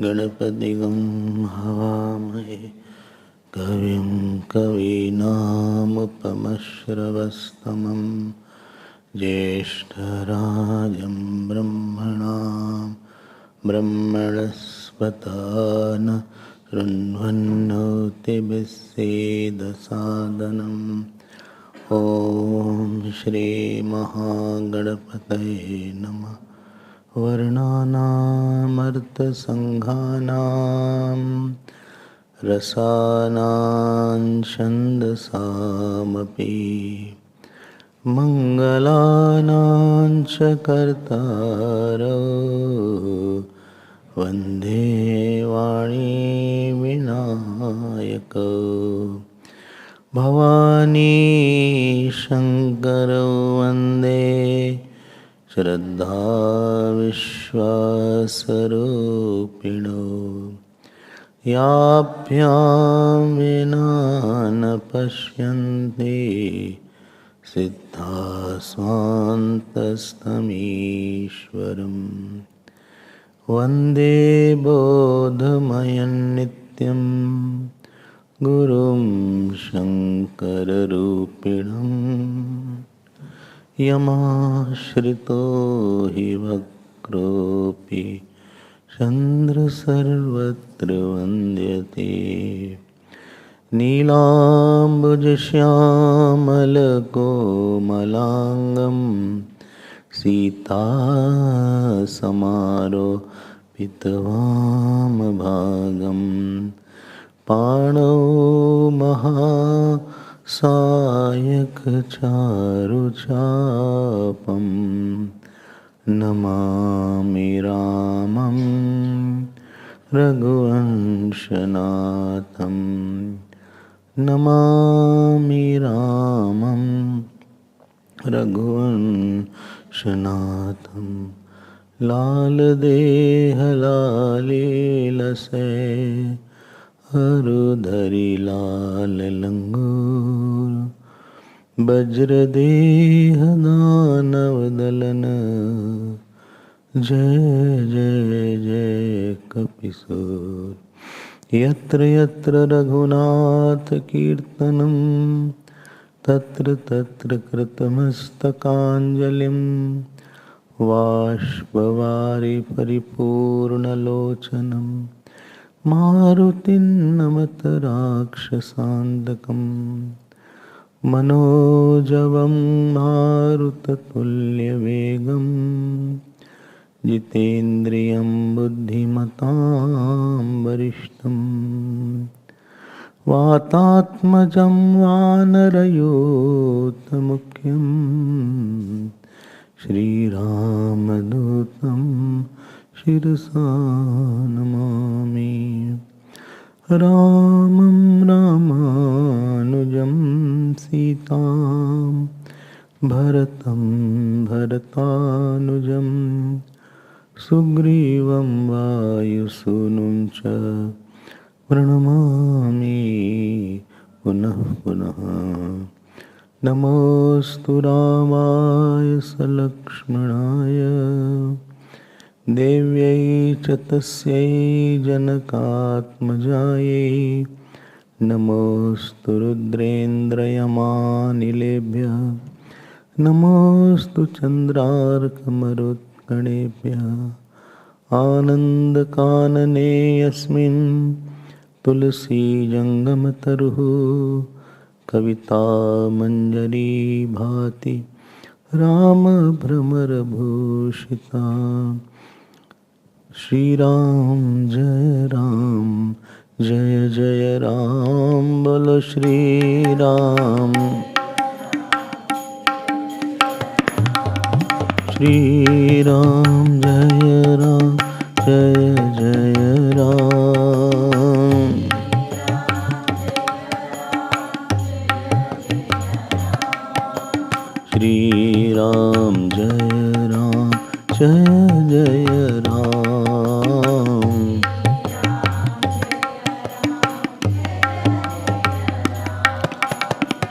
गणपतिगं हवामहे कविं कवीनामुपमश्रवस्तमं ज्येष्ठराजं ब्रह्मणस्पत शृण्वन्नोतिभिस्सेदसादनम् ॐ श्रीमहागणपतये नमः। वर्णानामर्थसङ्घानां रसानां छन्दसामपि मङ्गलानां च कर्तारौ वन्दे वाणी विनायकौ भवानी शङ्करौ वन्दे श्रद्धा विश्वासरूपिणो याभ्यां विना न पश्यन्ति सिद्धास्वान्तस्तमीश्वरम् वन्दे बोधमयं नित्यं गुरुं शङ्कररूपिणम् यमाश्रितो हि वक्रोऽपि चन्द्रसर्वत्र वन्द्यते नीलाम्बुजश्यामलकोमलाङ्गं सीतासमारोपितवामभागं पाणौ सायकचारुचापं नमामि रामं रघुवंशनाथं नमामि रामं रघुवंशनाथं लाल देह लालीलसे हरुधरि लाल लंगूर वज्रदेह दानवदलन जय जय जय कपिसूर यत्र यत्र रघुनाथ कीर्तनं तत्र तत्र कृतमस्तकाञ्जलिं बाष्पवारि परिपूर्णलोचनं मारुतिं नमत राक्षसान्तकं मनोजवं मारुततुल्यवेगं जितेन्द्रियं बुद्धिमतां वरिष्ठं वातात्मजं वानरयूथमुख्यं श्रीरामदूतं शिरसा नमामि। रामं रामानुजं सीतां भरतं भरतानुजं सुग्रीवं वायुसूनुं च प्रणमामि पुनः पुनः। नमोऽस्तु रामाय सलक्ष्मणाय देव्यै च तस्यै जनकात्मजायै नमोऽस्तु रुद्रेन्द्रयमानिलेभ्यः नमोऽस्तु चन्द्रार्कमरुत्कणेभ्यः आनन्दकानने यस्मिन् तुलसीजङ्गमतरुः कवितामञ्जरी भाति रामभ्रमरभूषिता। श्रीराम जय जय राम बोलो श्रीराम। श्रीराम जय राम जय जय राम। श्री राम जय राम जय जय राम।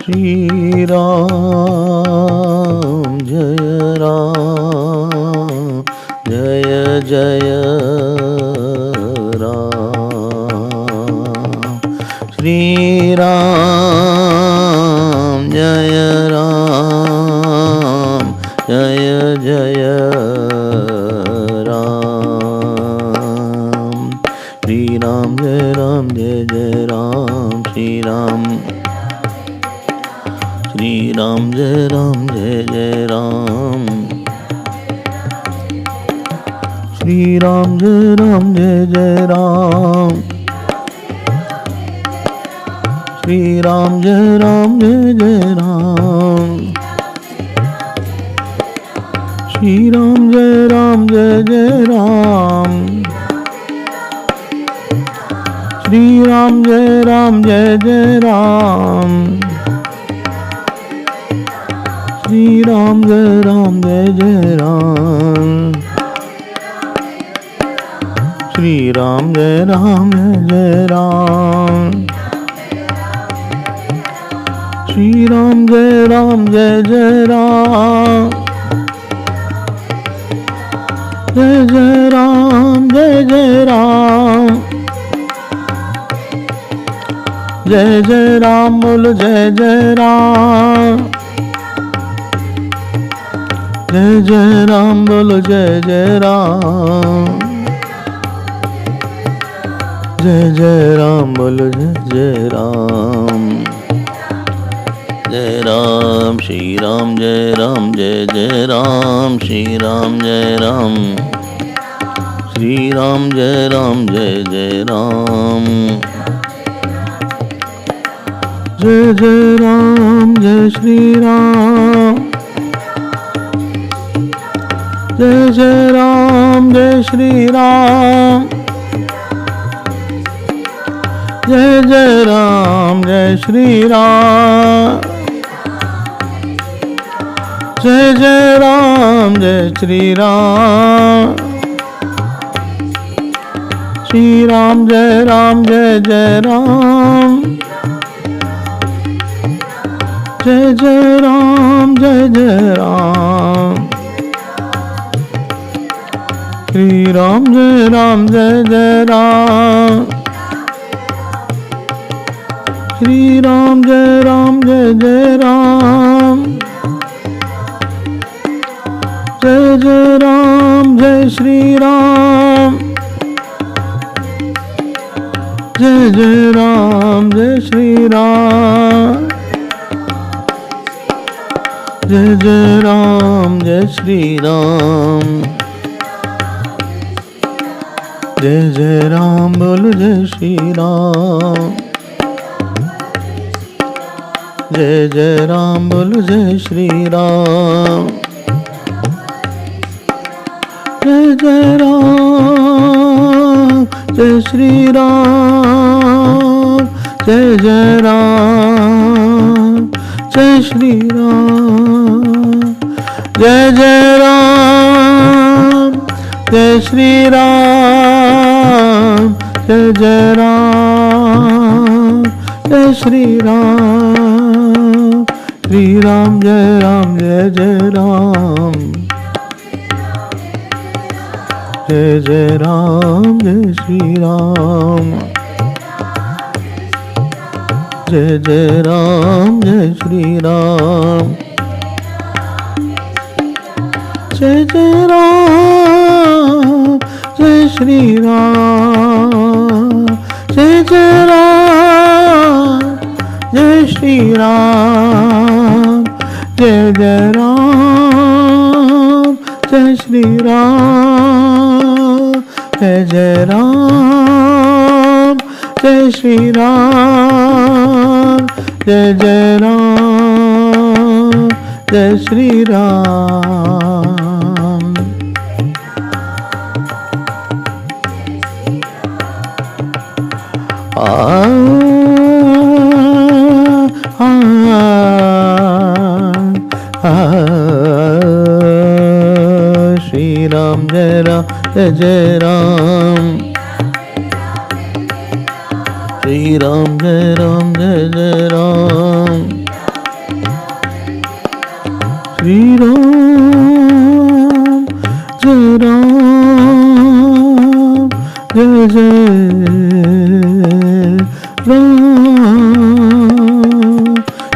श्री राम जय राम जय जय राम। श्री राम जय राम जय जय राम। श्री राम जय राम जय जय राम। श्री राम जय राम जय जय राम। श्री राम जय राम जय जय राम। श्री राम जय राम जय जय राम। श्री राम जय राम जय जय राम। श्री राम जय राम जय जय राम। श्री राम जय राम जय जय राम। श्री राम जय राम जय जय राम। श्री राम जय राम जय जय राम। जय जय राम जय जय राम। जय जय राम बोलो जय जय राम। जय जय राम बोलो जय जय राम। जय जय राम बोलो जय जय राम। जय राम श्री राम जय राम जय जय राम। श्री राम जय राम। श्री राम जय राम जय जय राम। जय जय राम जय श्री राम। जय जय राम जय श्री राम। जय जय राम जय श्री राम। जय जय राम जय श्री राम। श्री राम जय राम जय जय राम। जय जय राम जय जय राम। श्री राम जय राम जय जय राम। श्री राम जय राम जय जय राम। जय जय राम जय श्री राम। जय जय राम जय श्री राम। जय जय राम जय श्री राम। जय जय राम बोलो जय श्री राम। जय जय राम बोलो जय श्री राम। जय जय राम जय श्री राम। जय जय राम जय श्री राम। जय जय राम जय श्री राम। जय जय राम जय श्री राम। श्री राम जय राम जय जय राम। जय जय राम जय श्री राम। जय जय राम जय श्री राम। जय जय राम जय श्री राम। जय जय राम जय श्री राम। जय जय राम जय श्री राम। जय जय राम जय श्री राम। जय जय राम जय Shri Ram. Shri Ram Jai Ram Jai Jai Ram. Shri Ram Jai Ram Jai Jai Ram. Shri Ram Jai Ram Jai Jai Ram.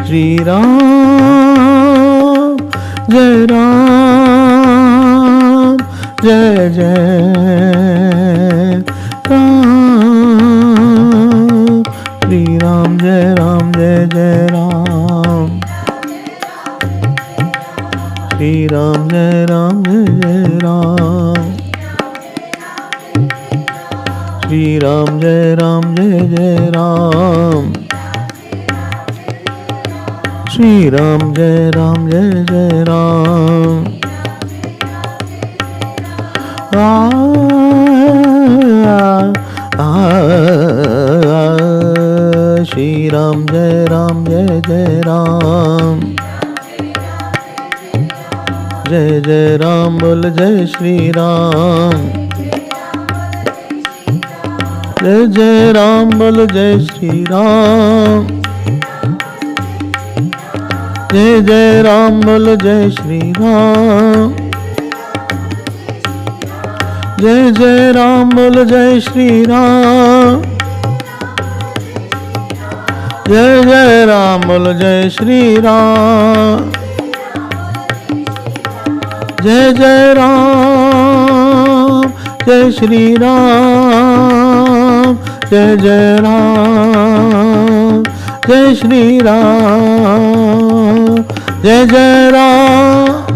Shri Ram Jai Ram Jai Jai Ram. Shri Ram Jai Ram Jai Jai Ram. Shri Ram Jai Ram Jai Jai Ram. Shri Ram Jai Ram Jai Jai Ram. Shri Ram Jai Ram Jai Jai Ram. Shri Ram Jai Ram Jai Jai Ram. Jai Jai Ram Bol Jai Shri Ram. Jai Jai Ram Bol Jai Shri Ram. Jai Jai Ram Bol Jai Shri Ram. Jai Jai Ram Bol Jai Shri Ram. Jai Jai Ram Bol Jai Shri Ram. Jai Jai Ram Jai Shri Ram. Jai Jai Ram Jai Shri Ram. Jai Jai Ram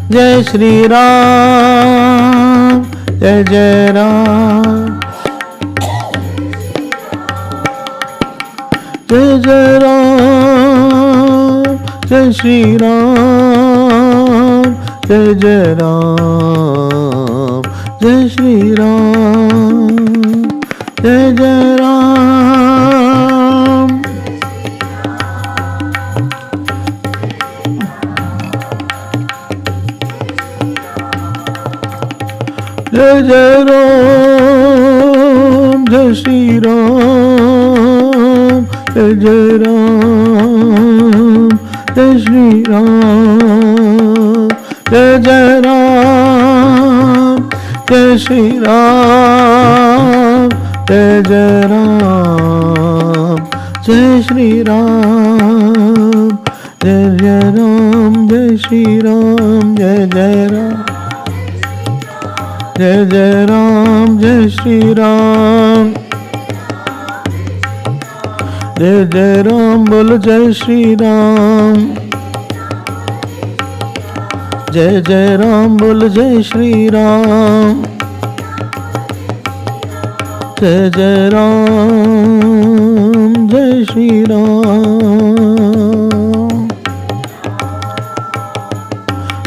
Jai Shri Ram. Jai Jai Ram. Jai Jai Ram Jai Shri Ram. Jai Jai Ram Jai Shri Ram. Jai Jai Ram. Jai Jai Ram Jai Shri Ram. Jai Jai Ram Jai Shri Ram. Jai Jai Ram Jai Shri Ram. Jai Jai Ram Jai Shri Ram. Jai Jai Ram Jai Shri Ram. Jai Jai Ram. Jai Jai Ram Jai Shri Ram. Jai Jai Ram Bol Jai Shri Ram. Jai Jai Ram Bol Jai Shri Ram. Jai Jai Ram Jai Shri Ram.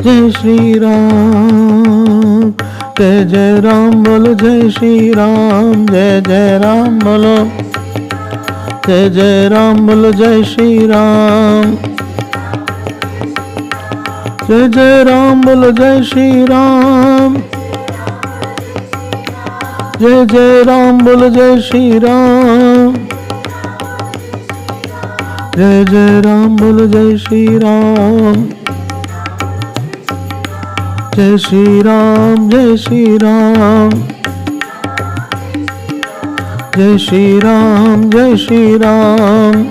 Jai Shri Ram. Jai Jai Ram Bol Jai Shri Ram. Jai Jai Ram Bolo. Jai Jai Ram Bol Jai Shri Ram. Jai Jai Ram Bol Jai Shri Ram. Jai Jai Ram Bol Jai Shri Ram. Jai Jai Ram Bol Jai Shri Ram. Jai Shri Ram Jai Shri Ram. Jai Shri Ram Jai Shri Ram.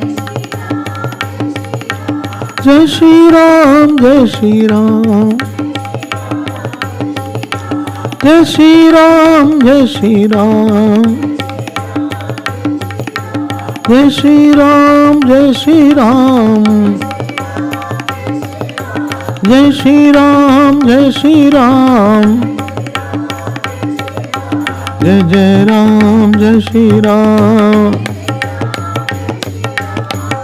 Jai Shri Ram Jai Shri Ram. Jai Shri Ram Jai Shri Ram. Jai Shri Ram Jai Shri Ram. Jai Shri Ram Jai Shri Ram. Jai Jai Ram Jai Shri Ram.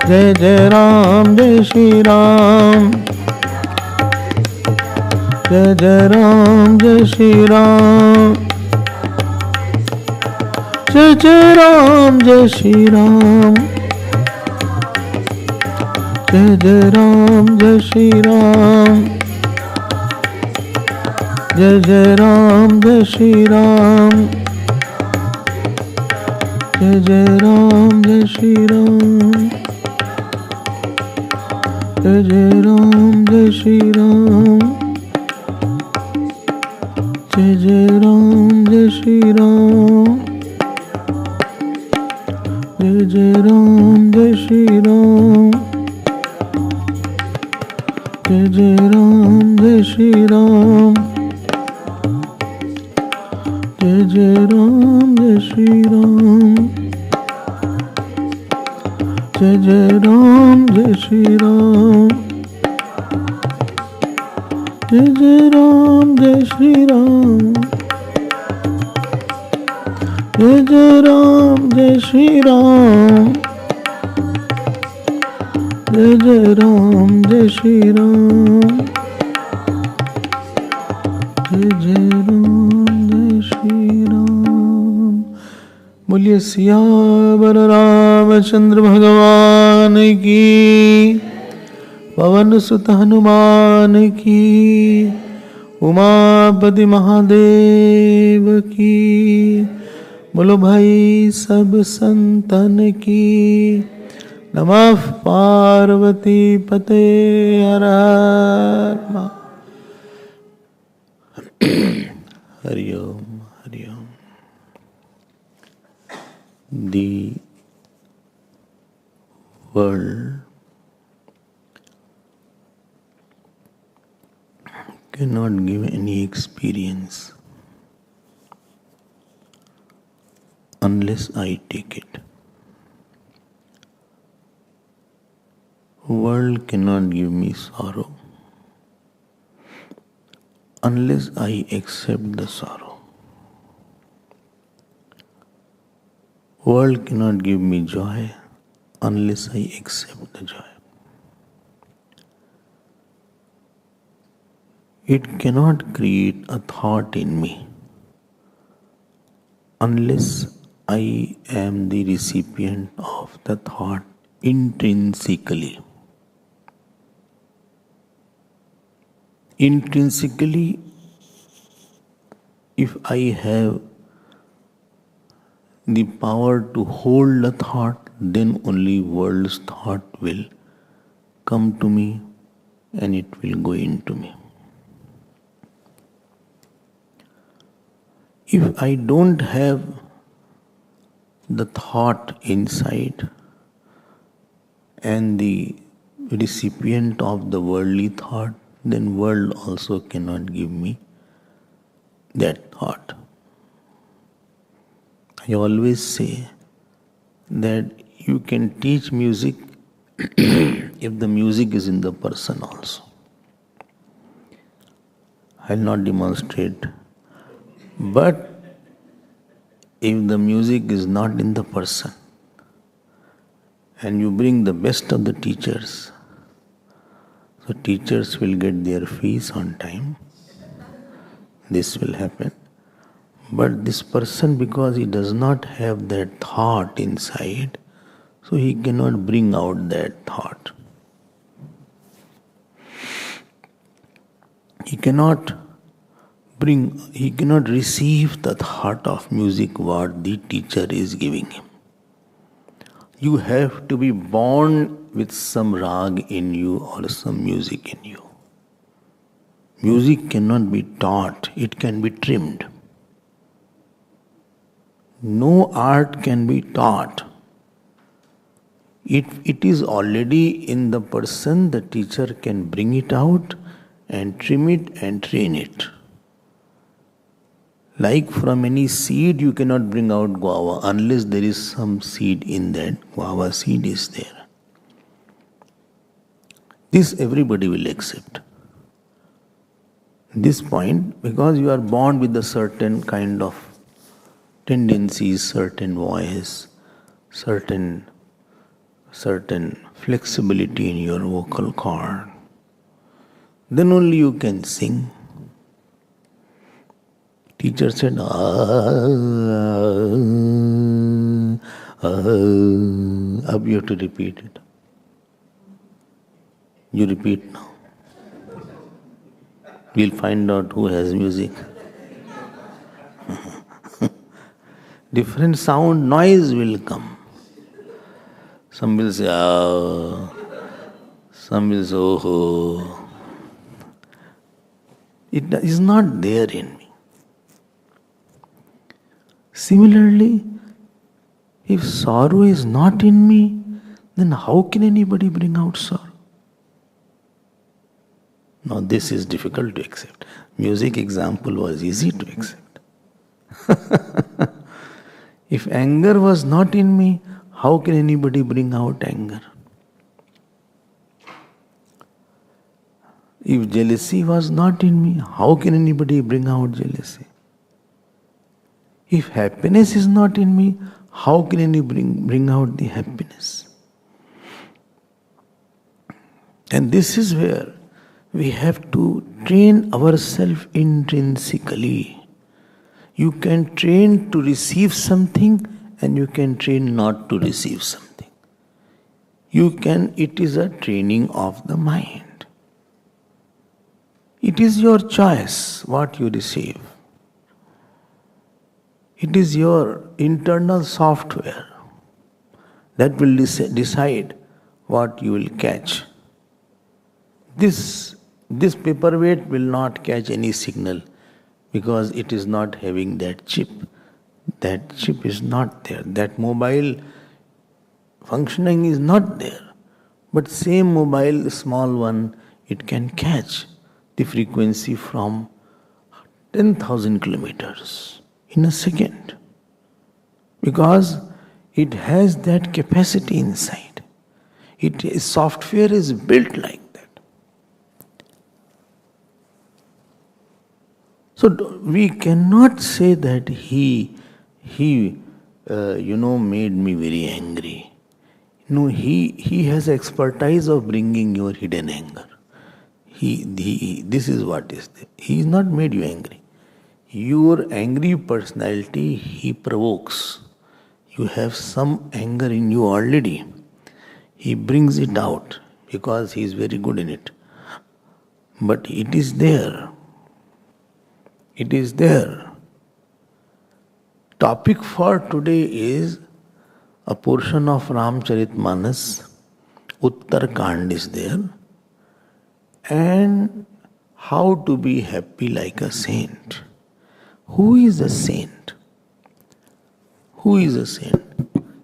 Jai Jai Ram Jai Shri Ram. Jai Jai Ram Jai Shri Ram. Jai जय राम जय श्री राम, जय राम जय श्री राम, जय राम जय श्री राम, जय राम जय श्री राम, जय राम जय श्री राम, जय राम जय श्री राम, जय राम जय श्री राम, जय राम जय श्री राम, जय राम जय श्री राम, जय राम जय श्री राम, जय राम जय श्री राम, जय राम जय श्री राम, जय राम जय श्री राम, जय राम जय श्री राम। बोलिए सियावर रामचंद्र भगवान की, पवन सुत हनुमान की, उमापति महादेव की। बोलो भाई सब संतन की। नमः पार्वती पते हर हर। हरि ओम हरि ओम। The world cannot give any experience unless I take it. World cannot give me sorrow unless I accept the sorrow. World cannot give me joy unless I accept the joy. It cannot create a thought in me unless I am the recipient of the thought intrinsically. Intrinsically, if I have the power to hold a thought, then only world's thought will come to me and it will go into me. If I don't have the thought inside and the recipient of the worldly thought, then world also cannot give me that thought. I always say that you can teach music if the music is in the person also. I will not demonstrate. But if the music is not in the person and you bring the best of the teachers, so teachers will get their fees on time. This will happen. But this person, because he does not have that thought inside, so he cannot bring out that thought. He cannot receive the thought of music what the teacher is giving him. You have to be born with some rag in you or some music in you. Music cannot be taught, it can be trimmed. No art can be taught. If it is already in the person, the teacher can bring it out and trim it and train it. Like from any seed, you cannot bring out guava unless there is some seed in that. Guava seed is there. This everybody will accept. This point, because you are born with a certain kind of tendencies, certain voice, certain flexibility in your vocal cord, then only you can sing. Teacher said, Ab you have to repeat it. You repeat now. We'll find out who has music. Different sound, noise will come. Some will say, ah. Some will say, oh. It is not there in me. Similarly, if sorrow is not in me, then how can anybody bring out sorrow? Now this is difficult to accept. Music example was easy to accept. If anger was not in me, how can anybody bring out anger? If jealousy was not in me, how can anybody bring out jealousy? If happiness is not in me, how can anybody bring out the happiness? And this is where we have to train ourselves intrinsically. You can train to receive something and you can train not to receive something. It is a training of the mind. It is your choice what you receive. It is your internal software that will decide what you will catch. This paperweight will not catch any signal because it is not having that chip. That chip is not there. That mobile functioning is not there. But same mobile, small one, it can catch the frequency from 10,000 kilometers in a second. Because it has that capacity inside. Software is built like that. So we cannot say that he made me very angry. No, he has expertise of bringing your hidden anger. This is what is there. He has not made you angry. Your angry personality he provokes. You have some anger in you already. He brings it out because he is very good in it. But it is there. It is there. Topic for today is a portion of Ramcharitmanas. Uttarkand is there. And how to be happy like a saint. Who is a saint? Who is a saint?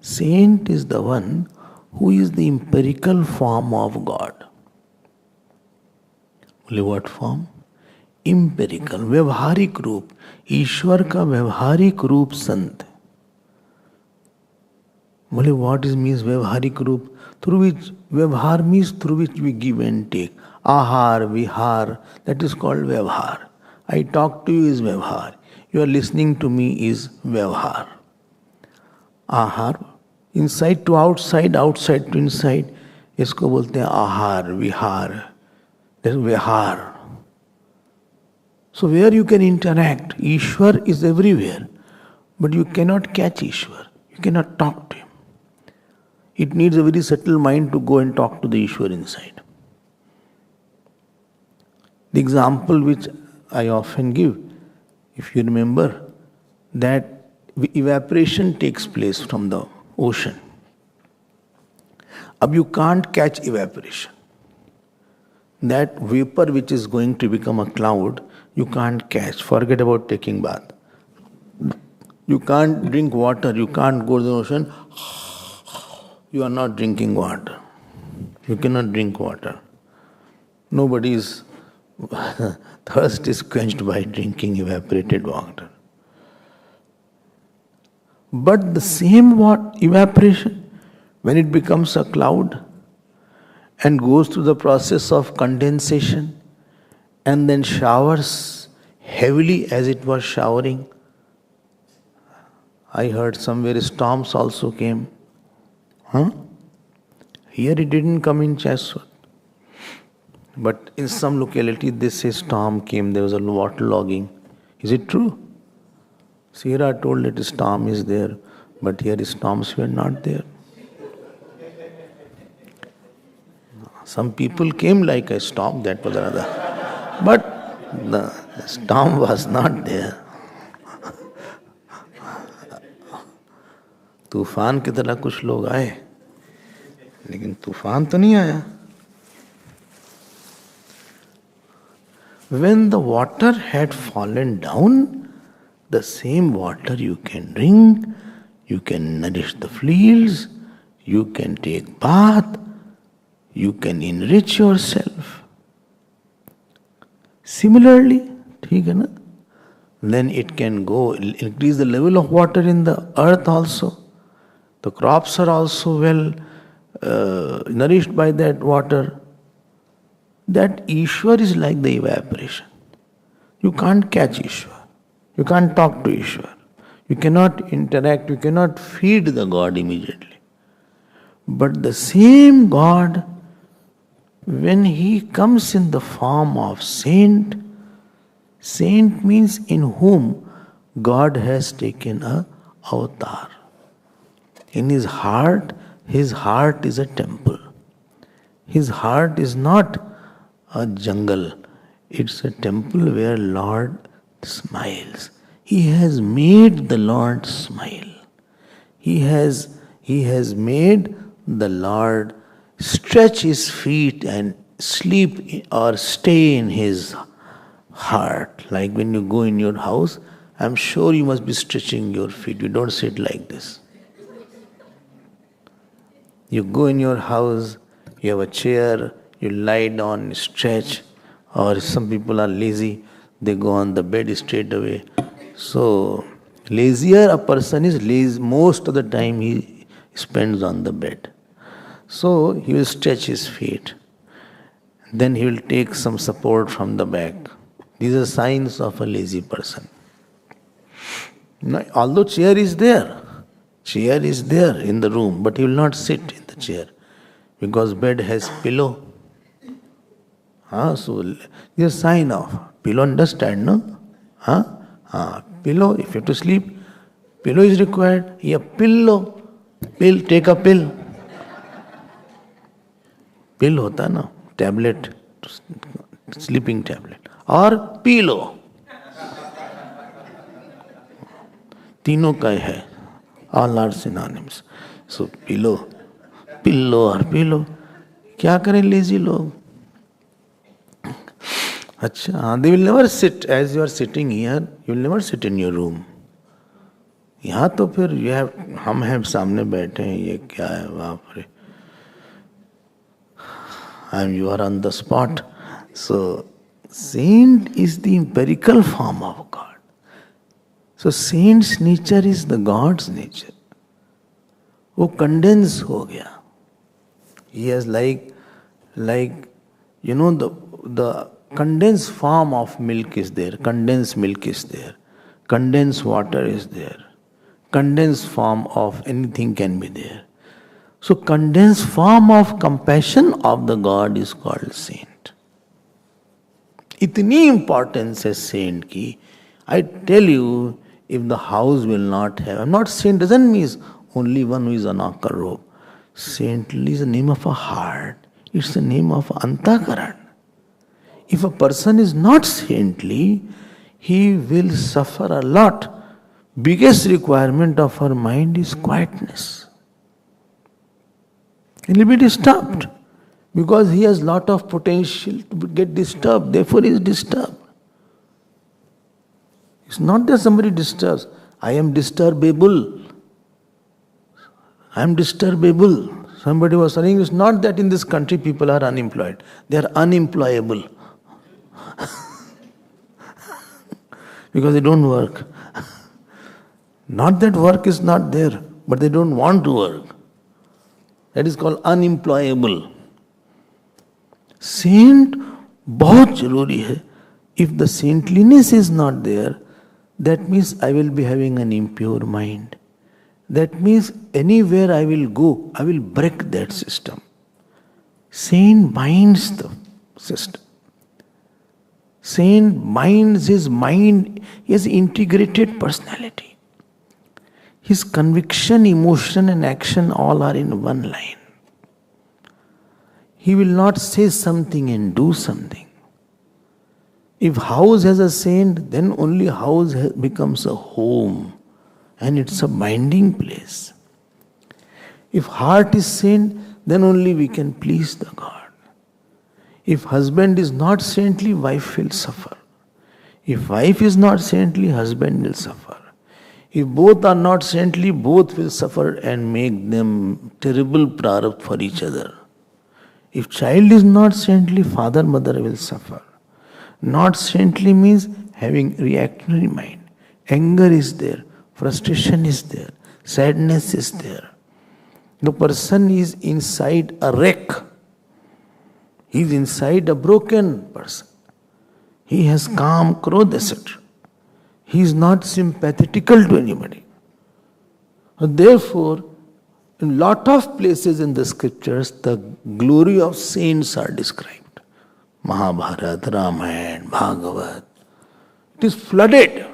Saint is the one who is the empirical form of God. Only what form? Empirical, व्यवहारिक रूप. ईश्वर का व्यवहारिक रूप संत. बोले what is means व्यवहारिक रूप? Through which व्यवहार means through which we give and take. Ahar, vihar, that is called व्यवहार. I talk to you is व्यवहार. You are listening to me is व्यवहार. Ahar, inside to outside, outside to inside, इसको बोलते हैं आहार, विहार. That is व्यवहार. So where you can interact, Ishwar is everywhere, but you cannot catch Ishwar. You cannot talk to him. It needs a very subtle mind to go and talk to the Ishwar inside. The example which I often give, if you remember, that evaporation takes place from the ocean. Ab you can't catch evaporation. That vapor which is going to become a cloud, you can't catch. Forget about taking bath. You can't drink water. You can't go to the ocean. You are not drinking water. You cannot drink water. Nobody's thirst is quenched by drinking evaporated water. But the same evaporation, when it becomes a cloud and goes through the process of condensation and then showers heavily as it was showering. I heard somewhere storms also came. Here it didn't come in Chaswat. But in some locality they say storm came, there was a water logging. Is it true? Sierra told that storm is there, but here storms were not there. Some people came like a storm, that was another. But the storm was not there. तूफान की तरह कुछ लोग आए, लेकिन तूफान तो नहीं आया. When the water had fallen down, the same water you can drink, you can nourish the fields, you can take bath, you can enrich yourself. Similarly, ठीक है ना? Then it can go increase the level of water in the earth also. The crops are also well nourished by that water. That Ishwar is like the evaporation. You can't catch Ishwar. You can't talk to Ishwar. You cannot interact, you cannot feed the God immediately. But the same God, when He comes in the form of saint, saint means in whom God has taken a avatar. In His heart is a temple. His heart is not a jungle. It's a temple where Lord smiles. He has made the Lord smile. He has made the Lord stretch His feet and sleep or stay in His heart. Like when you go in your house, I'm sure you must be stretching your feet. You don't sit like this. You go in your house, you have a chair, you lie down, stretch, or some people are lazy, they go on the bed straight away. So, lazier a person is, lazy, most of the time he spends on the bed. So, he will stretch his feet. Then he will take some support from the back. These are signs of a lazy person. Now, although chair is there in the room, but he will not sit in the chair because bed has pillow. So this is a sign of pillow, understand, no? Pillow, if you have to sleep, pillow is required. Yeah, pillow, take a pill. Pill hota na, tablet, sleeping tablet. Or pillow. तीनों का है. All are synonyms. So pillow or pillow. क्या करें lazy लोग? अच्छा, they will never sit as you are sitting here. You will never sit in your room. यहाँ तो फिर हम हैं सामने बैठे हैं, ये क्या है, बाप रे. And you are on the spot. So saint is the empirical form of God. So saint's nature is the God's nature. वो condense हो गया. He has like you know the condensed form of milk is there. Condensed milk is there. Condensed water is there. Condensed form of anything can be there. So condensed form of compassion of the God is called saint. इतनी importance है saint की. I tell you, if the house will not have, I'm not saint doesn't mean only one who is an akar robe. Saintly is the name of a heart. It's the name of antakaran. If a person is not saintly, he will suffer a lot. Biggest requirement of our mind is quietness. He will be disturbed because he has lot of potential to get disturbed. Therefore, he is disturbed. It's not that somebody disturbs. I am disturbable. I am disturbable. Somebody was saying it's not that in this country people are unemployed. They are unemployable. Because they don't work. Not that work is not there, but they don't want to work. That is called unemployable. Saint बहुत जरूरी है. If the saintliness is not there, that means I will be having an impure mind. That means anywhere I will go, I will break that system. Saint binds the system. Saint minds his mind, he has integrated personality. His conviction, emotion and action all are in one line. He will not say something and do something. If house has a saint, then only house becomes a home and it's a binding place. If heart is saint, then only we can please the God. If husband is not saintly, wife will suffer. If wife is not saintly, husband will suffer. If both are not saintly, both will suffer and make them terrible prarabdha for each other. If child is not saintly, father, mother will suffer. Not saintly means having reactionary mind. Anger is there, frustration is there, sadness is there. The person is inside a wreck. He is inside a broken person. He has calm, krodh, etc. He is not sympathetical to anybody. Therefore, in lot of places in the scriptures, the glory of saints are described. Mahabharata, Ramayana, Bhagavat. It is flooded.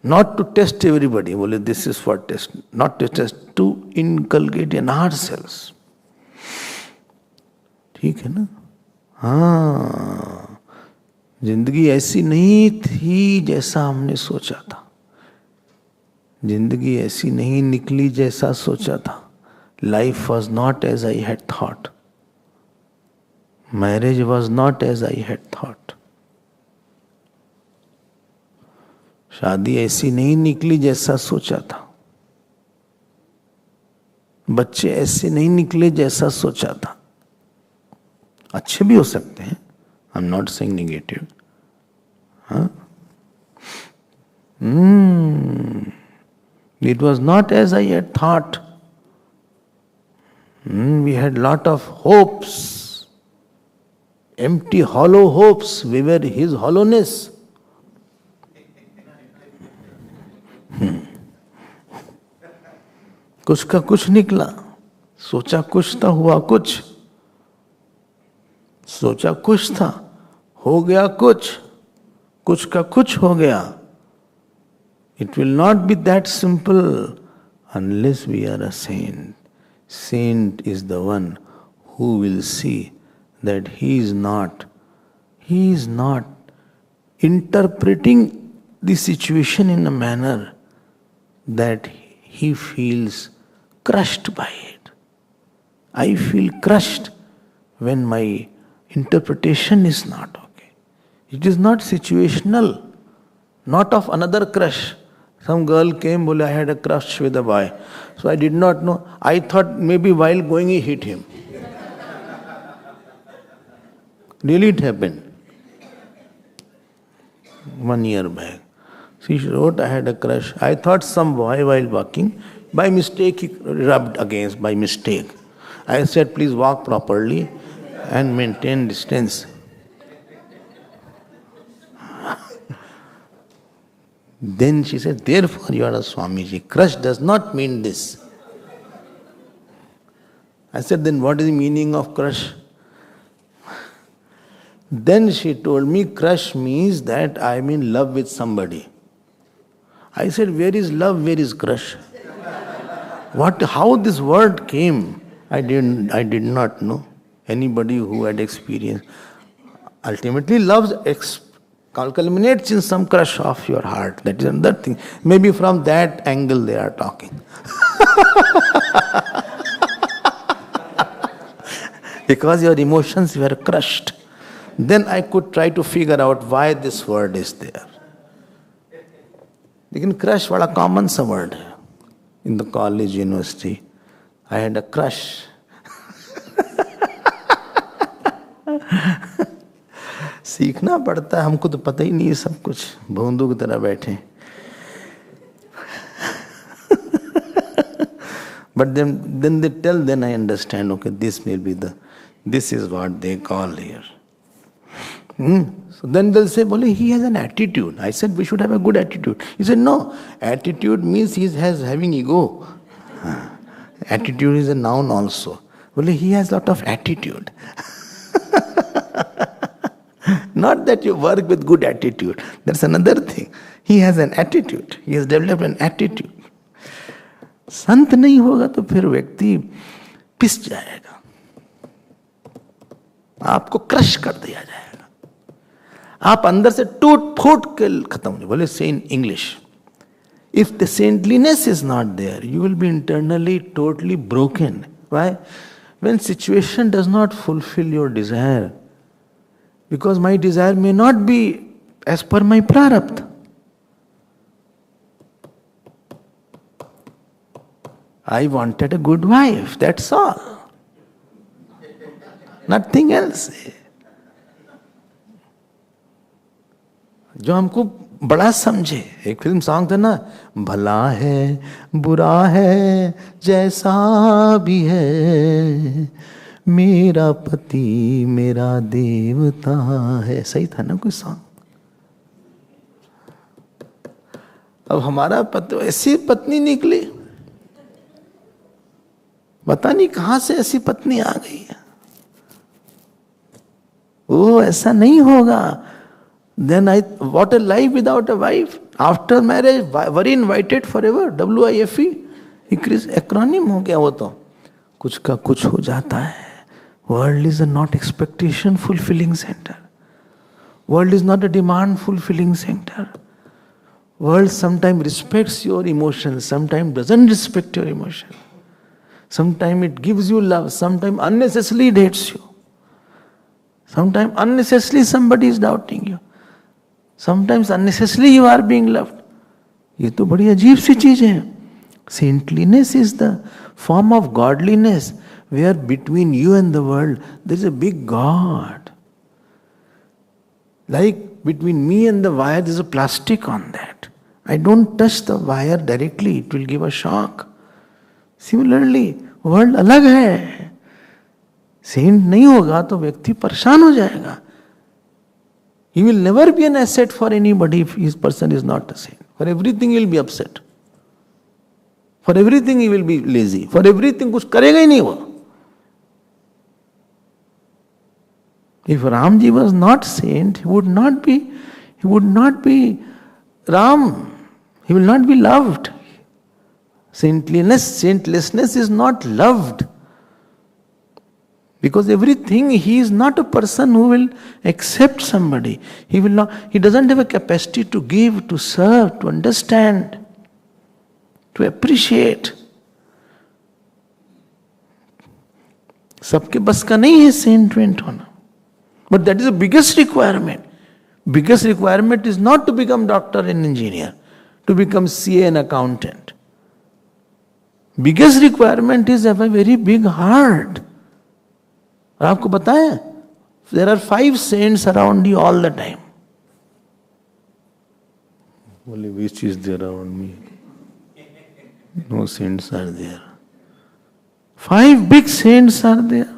Not to test everybody. This is for test. Not to test, to inculcate in ourselves. ठीक है ना? हाँ, जिंदगी ऐसी नहीं थी जैसा हमने सोचा था. जिंदगी ऐसी नहीं निकली जैसा सोचा था. Life was not as I had thought. Marriage was not as I had thought. शादी ऐसी नहीं निकली जैसा सोचा था. बच्चे ऐसे नहीं निकले जैसा सोचा था. अच्छे भी हो सकते हैं. I am not saying negative. It was not as I had thought. We had lot of hopes, empty, hollow hopes. We were his hollowness. कुछ का कुछ निकला. सोचा कुछ था, हुआ कुछ. सोचा कुछ था, हो गया कुछ. कुछ का कुछ हो गया. It will not be that simple unless we are a saint. Saint is the one who will see that he is not interpreting the situation in a manner that he feels crushed by it. I feel crushed when my interpretation is not okay. It is not situational, not of another crush. Some girl came, I had a crush with a boy. So I did not know. I thought maybe while going he hit him. Really it happened. 1 year back. She wrote, I had a crush. I thought some boy while walking, by mistake he rubbed against, by mistake. I said, please walk properly and maintain distance. Then she said, therefore you are a Swamiji. Crush does not mean this. I said, then what is the meaning of crush? Then she told me, crush means that I am in love with somebody. I said, where is love, where is crush? How this word came, I did not know. Anybody who had experience. Ultimately, love culminates in some crush of your heart. That is another thing. Maybe from that angle they are talking. Because your emotions were crushed. Then I could try to figure out why this word is there. Lekin crush bada common sa word hai. In the college, university, I had a crush. सीखना पड़ता है. हमको तो पता ही नहीं है सब कुछ. भोंदू की तरह बैठे. But then they tell, then I understand, okay, this is what they call here. So then they'll say, he has an attitude. I said, we should have a good attitude. He said, no, attitude means he has having ego. Attitude is a noun also. He has lot of attitude. Not that you work with good attitude. That's another thing. He has an attitude. He has developed an attitude. संत नहीं होगा तो फिर व्यक्ति पिस जाएगा, आपको crush कर दिया जाएगा, आप अंदर से टूट फूट के खत्म हो जाए. बोले से in English, if the saintliness is not there, you will be internally totally broken. Why? When situation does not fulfill your desire, because my desire may not be as per my prarabdha. I wanted a good wife, that's all. Nothing else. जो हमको बड़ा समझे. एक film song था ना, भला है बुरा है जैसा भी है, मेरा पति मेरा देवता है. सही था ना कोई सॉन्ग? अब हमारा पति, ऐसी पत्नी निकली, पता नहीं कहां से ऐसी पत्नी आ गई है. वो ऐसा नहीं होगा. Then what a life without a wife. After marriage, were invited forever. WIFE. Acronym हो गया वो तो. कुछ का कुछ हो जाता है. World is a not expectation fulfilling center. World is not a demand fulfilling center. World sometimes respects your emotions, sometimes doesn't respect your emotions. Sometimes it gives you love, sometimes unnecessarily it hates you. Sometimes unnecessarily somebody is doubting you. Sometimes unnecessarily you are being loved. ये तो बड़ी अजीब सी चीज है. Saintliness is the form of godliness where between you and the world there is a big God. Like between me and the wire there is a plastic on that. I don't touch the wire directly, it will give a shock. Similarly, world अलग है. Saint नहीं होगा तो व्यक्ति परेशान हो जाएगा. He will never be an asset for anybody if his person is not a saint. For everything he will be upset. For everything he will be lazy. For everything कुछ करेगा ही नहीं वो. If Ramji was not saint, he would not be Ram. He will not be loved. Saintlessness is not loved. Because everything, he is not a person who will accept somebody. He doesn't have a capacity to give, to serve, to understand, to appreciate. सबके बस का नहीं है saint होना. But that is the biggest requirement. Biggest requirement is not to become doctor and engineer, to become CA and accountant. Biggest requirement is have a very big heart. और आपको पता है, there are 5 saints around you all the time. Only which is there around me? No saints are there. 5 big saints are there.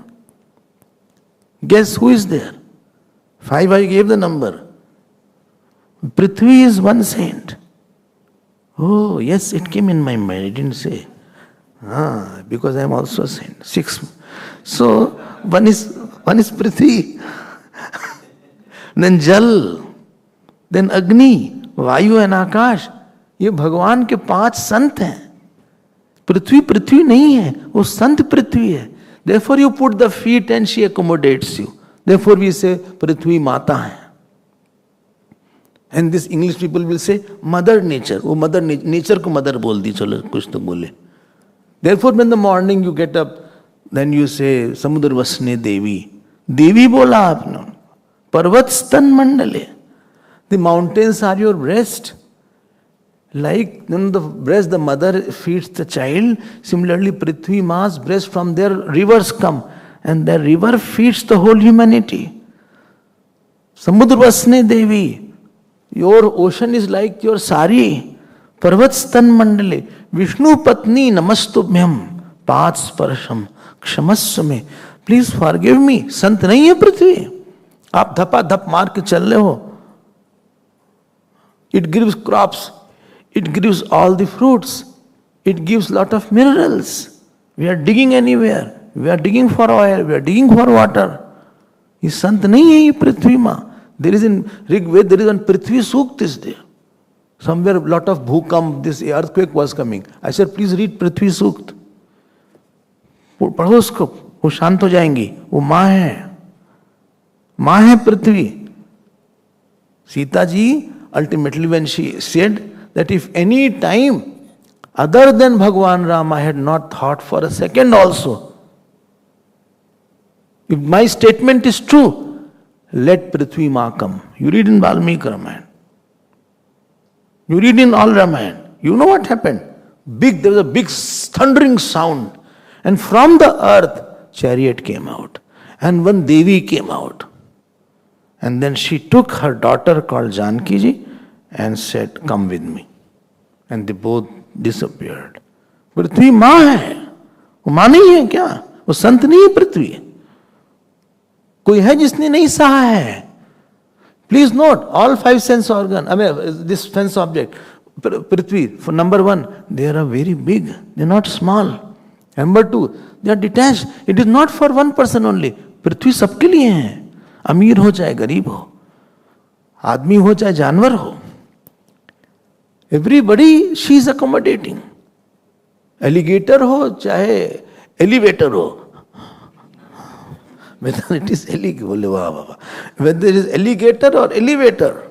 Guess who is there? 5 I gave the number. Prithvi is one saint. Oh, yes, it came in my mind. I didn't say. Because I am also a saint. 6. So, one is Prithvi, then Jal, then Agni, Vayu and Akash. ये भगवान के 5 संत हैं. पृथ्वी नहीं है, वो संत पृथ्वी है. Therefore you put the feet and she accommodates you. Therefore we say पृथ्वी माता है. And this English people will say mother nature. वो mother nature को mother बोल दी, चलो कुछ तो बोले. Therefore when the morning you get up, then you say समुद्र वसने देवी. देवी बोला आपने. पर्वत स्तन मंडले. The mountains are your breast. Like the breast, the mother feeds the child. Similarly, Prithvi Ma's breast, from there rivers come, and the river feeds the whole humanity. Samudra Vasne Devi, your ocean is like your sari. Parvat Stan Mandale, Vishnu Patni Namastubhyam, Paat Sparsham, Kshamasme. Please forgive me. Sant nahi hai Prithvi. Aap dhapa dhap maar ke chal rahe ho. It gives crops. It gives all the fruits. It gives lot of minerals. We are digging anywhere. We are digging for oil. We are digging for water. ये संत नहीं है ये पृथ्वी माँ. There is in Rig Ved, there is one Prithvi Sukt is there. Somewhere a lot of bhukam, this earthquake was coming. I said, please read Prithvi Sukt. पढ़ो उसको, वो शांत हो जाएंगी. वो माँ है पृथ्वी. Sita ji, ultimately when she said that if any time other than Bhagwan Ram I had not thought for a second also, if my statement is true, let Prithvi Ma come. You read in Valmiki Ramayana. You read in all Ramayana. You know what happened? There was a big thundering sound. And from the earth, chariot came out. And one Devi came out. And then she took her daughter called Janki ji and said, come with me. And they both disappeared. पृथ्वी माँ है. वो माँ नहीं है क्या? वो संत नहीं है पृथ्वी. कोई है जिसने नहीं सहा है. Please note, all 5 sense organ, this sense object, Prithvi, for number 1, they are very big. They are not small. Number 2, they are detached. It is not for one person only. पृथ्वी सबके लिए है. अमीर हो चाहे गरीब हो, आदमी हो चाहे जानवर हो, everybody she is accommodating. Alligator हो चाहे elevator हो, whether it is whether it is alligator or elevator,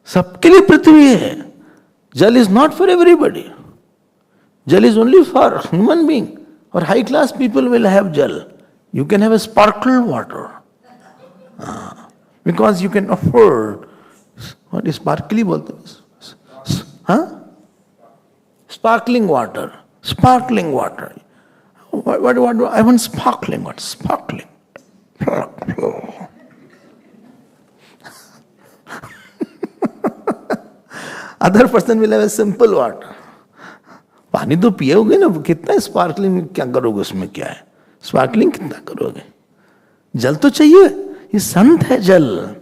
सबके लिए पृथ्वी है. Jal is not for everybody. Jal is only for human being. Or high class people will have jal. You can have a sparkle water. Because you can afford. What is sparkly? Huh? Sparkling water. Sparkling water. What I want sparkling water. Sparkling. Other person will have a simple water. पानी तो पियोगे ना, कितना sparkling क्या करोगे, उसमें क्या है स्पार्कलिंग कितना करोगे. जल तो चाहिए. ये संत है जल.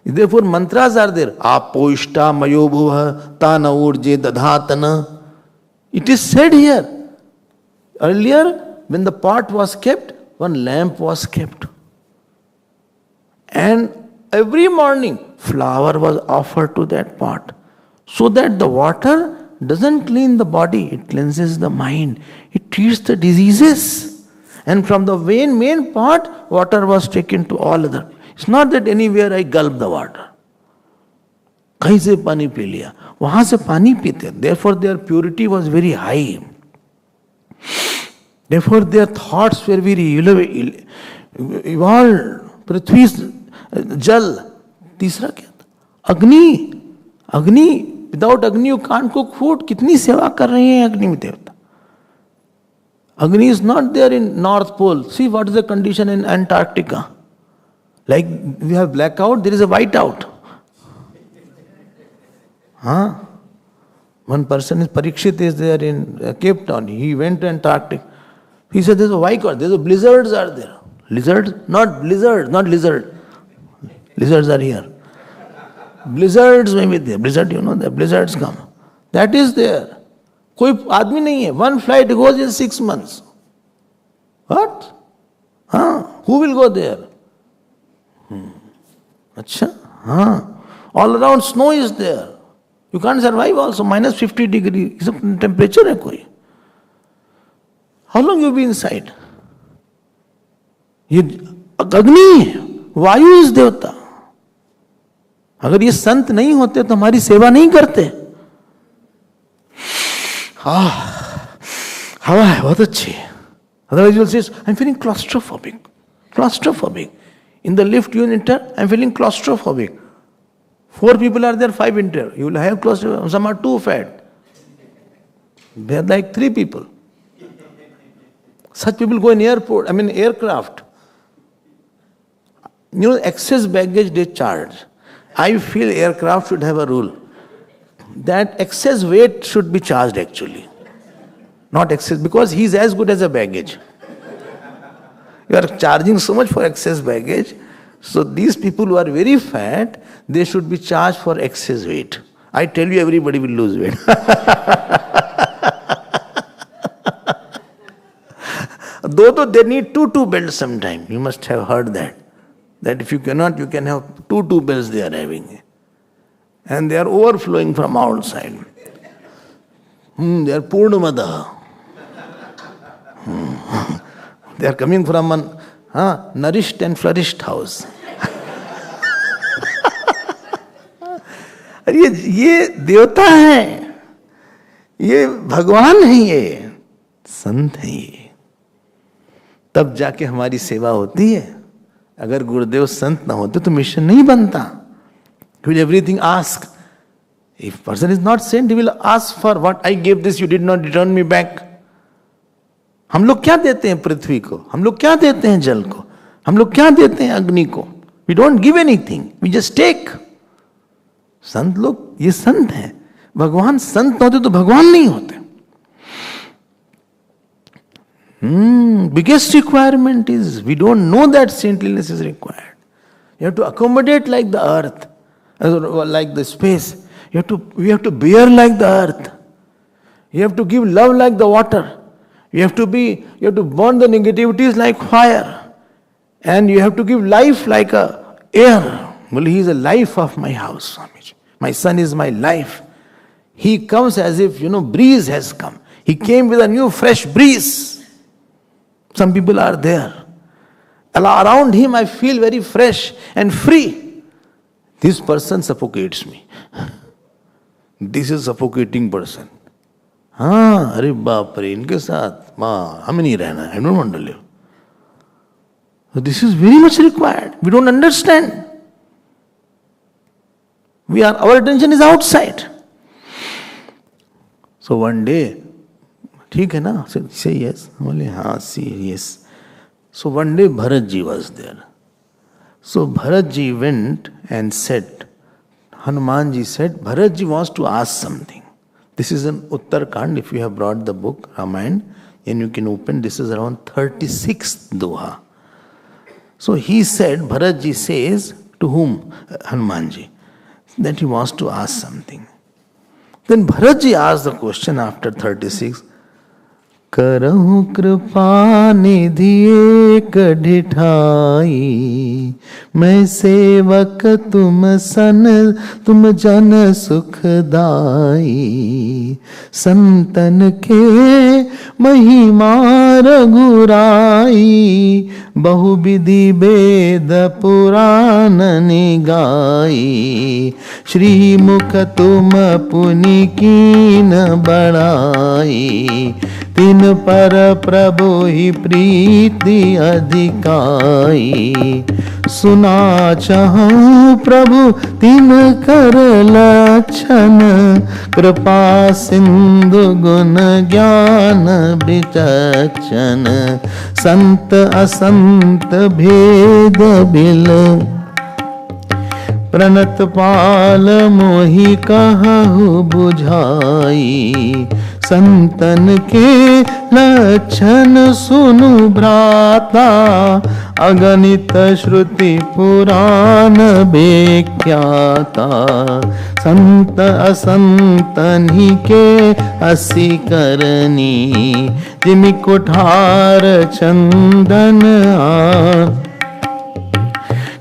Therefore mantras are there. Apoishta mayo bhuva tana urje dadhatana. It is said here. Earlier when the pot was kept, one lamp was kept. And every morning flower was offered to that pot. So that the water doesn't clean the body, it cleanses the mind. It treats the diseases. And from the main pot, water was taken to all other. It's not that anywhere I gulp the water. कहीं से पानी P लिया, वहां से पानी पीते. Therefore their purity was very high. Therefore their thoughts were very evolved. पृथ्वी जल. तीसरा क्या था? अग्नि. Without Agni you can't cook food. कितनी सेवा कर रहे हैं अग्नि देवता. Agni is not there in North Pole. See what is the condition in Antarctica. Like we have blackout, there is a whiteout. One person is Parikshit is there in Cape Town. He went to Antarctic. He said there's a whiteout. There's a blizzards are there. Lizards? Not blizzard, not lizard. Lizards are here. Blizzards may be there. Blizzard, you know, the blizzards come. That is there. कोई आदमी नहीं है. One flight goes in 6 months. What? Who will go there? अच्छा. All around snow is there. You can't survive also. Minus 50 degree temperature है कोई. How long you be inside? ये अग्नि, वायु इस देवता. अगर ये संत नहीं होते तो हमारी सेवा नहीं करते. हवा है बहुत अच्छी. Otherwise you will say, I'm feeling claustrophobic. Claustrophobic. In the lift you enter, I'm feeling claustrophobic. 4 people are there, 5 enter. You will have claustrophobic. Some are too fat. They are like 3 people. Such people go in aircraft. You know, excess baggage they charge. I feel aircraft should have a rule that excess weight should be charged actually. Not excess, because he is as good as a baggage. You are charging so much for excess baggage. So these people who are very fat, they should be charged for excess weight. I tell you, everybody will lose weight. Though they need two belts sometime. You must have heard that. that if you cannot, you can have two bells they are having. And they are overflowing from outside. They are Purnamada. They are coming from a nourished and flourished house. अरे ये देवता है, ये भगवान है, ये संत है, ये तब जाके हमारी सेवा होती है. अगर गुरुदेव संत ना होते तो मिशन नहीं बनता. He will everything ask. If person is not sent, he will ask for what I gave this, you did not return me back. हम लोग क्या देते हैं पृथ्वी को, हम लोग क्या देते हैं जल को, हम लोग क्या देते हैं अग्नि को. We don't give anything, we just take. संत लोग ये संत हैं. भगवान संत होते तो भगवान नहीं होते. Biggest requirement is we don't know that saintliness is required. You have to accommodate like the earth, like the space. We have to bear like the earth. You have to give love like the water. You have to burn the negativities like fire. And you have to give life like a air. Well, he is the life of my house, Swamiji. My son is my life. He comes as if, breeze has come. He came with a new fresh breeze. Some people are there. Around him I feel very fresh and free. This person suffocates me. This is a suffocating person. अरे बाप रे, इनके साथ हमें नहीं रहना. I don't want to live. So this is very much required. We don't understand. Our attention is outside. So one day, ठीक है ना? Say yes. Say yes. So one day Bharatji was there. So Bharatji went and said, Hanumanji said, Bharatji wants to ask something. This is an Uttarkand. If you have brought the book, Ramayana, and you can open, this is around 36th Doha. So he said, Bharatji says, to whom? Hanumanji, that he wants to ask something. Then Bharatji asked the question after 36, करहु कृपा निधि एक ढिठाई, मैं सेवक तुम जन सुखदाई, संतन के महिमा रघुराई, बहुविधि वेद पुराण निगाई, श्रीमुख तुम पुनि कीन बड़ाई, तिन पर प्रभु ही प्रीति अधिकाई, सुना चाहूं प्रभु तिन कर लक्षण, कृपा सिंधु गुण ज्ञान विचक्षण, संत असंत भेद बिल, प्रणत पाल मोहि कहु बुझाई, संतन के लक्षण सुनु भ्राता, अगणित श्रुति पुराण व्याख्याता, संत असंतनि के असी करनी, जिमि कुठार चंदन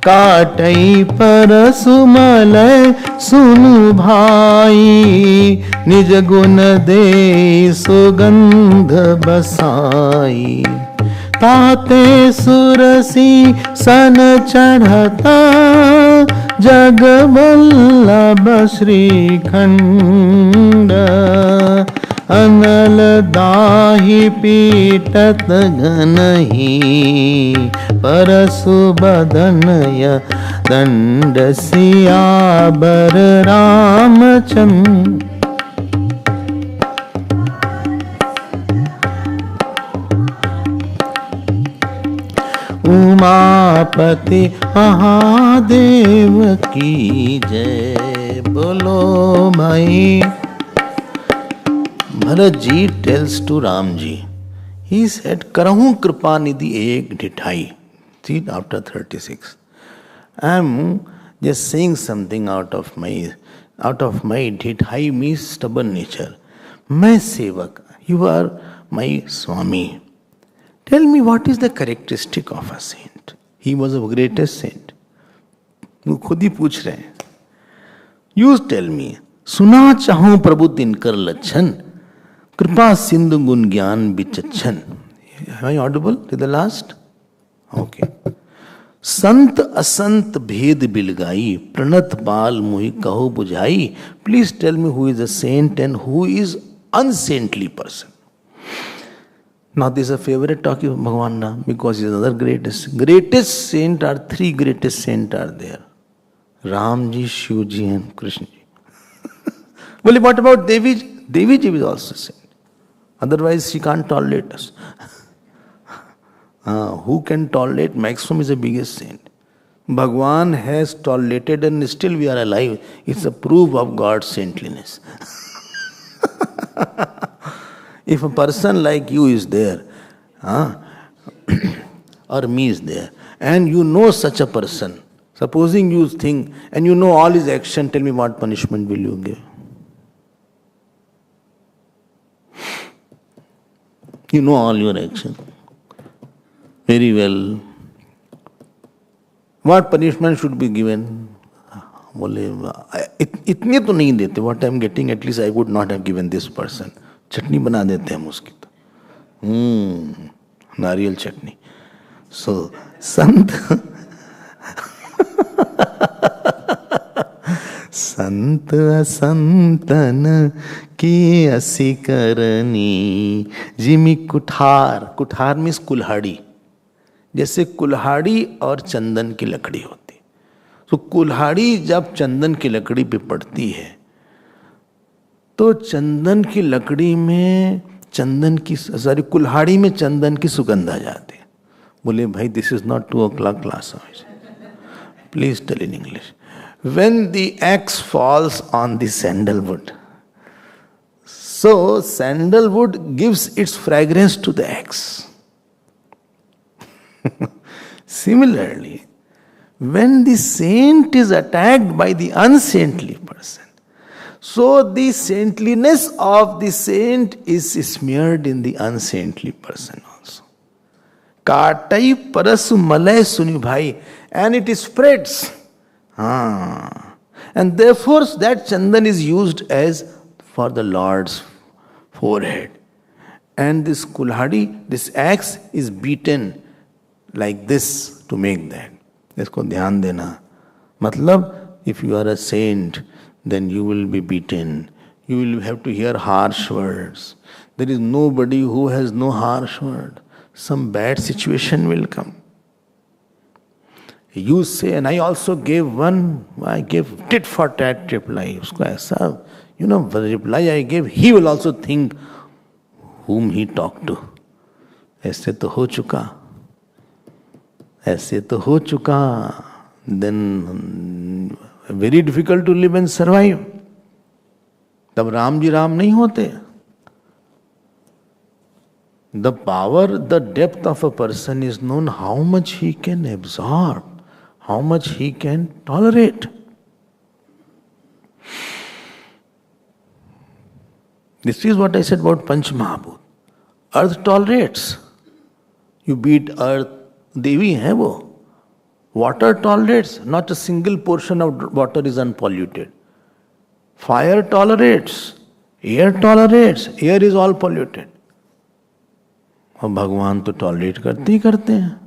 काटई पर सुमल सुनु भाई, निज गुण दे सुगंध बसाई, ताते सुरसी सन चढ़ता, जग वल्लभ श्रीखंड, अनल दाहि पीटत घनहि, परसु बदनय दंड सियाबर रामचंद्र, उमापति महादेव की जय. बोलो भाई. Bharatji tells to Ramji, he said, करहूं कृपा निधि एक ढिठाई. See, after 36. I am just saying something out of my ढिठाई means stubborn nature. मैं सेवक, you are my Swami. Tell me what is the characteristic of a saint. He was the greatest saint. वो खुद ही पूछ रहे हैं. You tell me, सुना चाहूं प्रभु तिनकर लक्षण, कृपा सिंधु गुण ज्ञान बिचक्षण. Am I audible to the last? Okay. संत असंत भेद बिलगाई, प्रणत बाल मोहि कहो बुझाई. Please tell me who is a saint and who is unsaintly person. Now this is a favorite talking of Bhagavan Ram because he is another greatest. Greatest saint are three greatest saint are there. Ram ji, Shiv ji and Krishna ji. Well, what about Devi ji? Devi ji is also saint. Otherwise she can't tolerate us. Who can tolerate? Maximum is the biggest saint. Bhagwan has tolerated and still we are alive. It's a proof of God's saintliness. If a person like you is there, or me is there, and you know such a person, supposing you think, and you know all his action, tell me what punishment will you give? You know all your action. Very well. What punishment should be given? बोले इतने तो नहीं देते. What I am getting, at least I would not have given this person. चटनी बना देते हम उसकी तो. नारियल चटनी. So संत संत असंतन की असी करनी जिमी कुठार. कुठार मीन्स कुल्हाड़ी. जैसे कुल्हाड़ी और चंदन की लकड़ी होती. तो कुल्हाड़ी जब चंदन की लकड़ी पे पड़ती है तो चंदन की लकड़ी में कुल्हाड़ी में चंदन की सुगंध आ जाती है. बोले भाई this is not 2 o'clock class. Please tell in English. When the axe falls on the sandalwood, so sandalwood gives its fragrance to the axe. Similarly, when the saint is attacked by the unsaintly person, so the saintliness of the saint is smeared in the unsaintly person also. Katai parasu malay suni bhai, and it spreads. And therefore that chandan is used as for the Lord's forehead. And this kulhadi, this axe is beaten like this to make that. इसको ध्यान देना. मतलब if you are a saint, then you will be beaten. You will have to hear harsh words. There is nobody who has no harsh word. Some bad situation will come. You say, and I also gave I gave tit for tat reply. Usko aisa, the reply I gave, he will also think whom he talked to. ऐसे तो हो चुका. Then very difficult to live and survive. तब राम जी राम नहीं होते. The power, the depth of a person is known how much he can absorb, how much he can tolerate. This is what I said about Panch Mahabhut. Earth tolerates. You beat earth, Devi hai wo. Water tolerates. Not a single portion of water is unpolluted. Fire tolerates. Air tolerates. Air is all polluted. और भगवान तो tolerate करते ही करते हैं.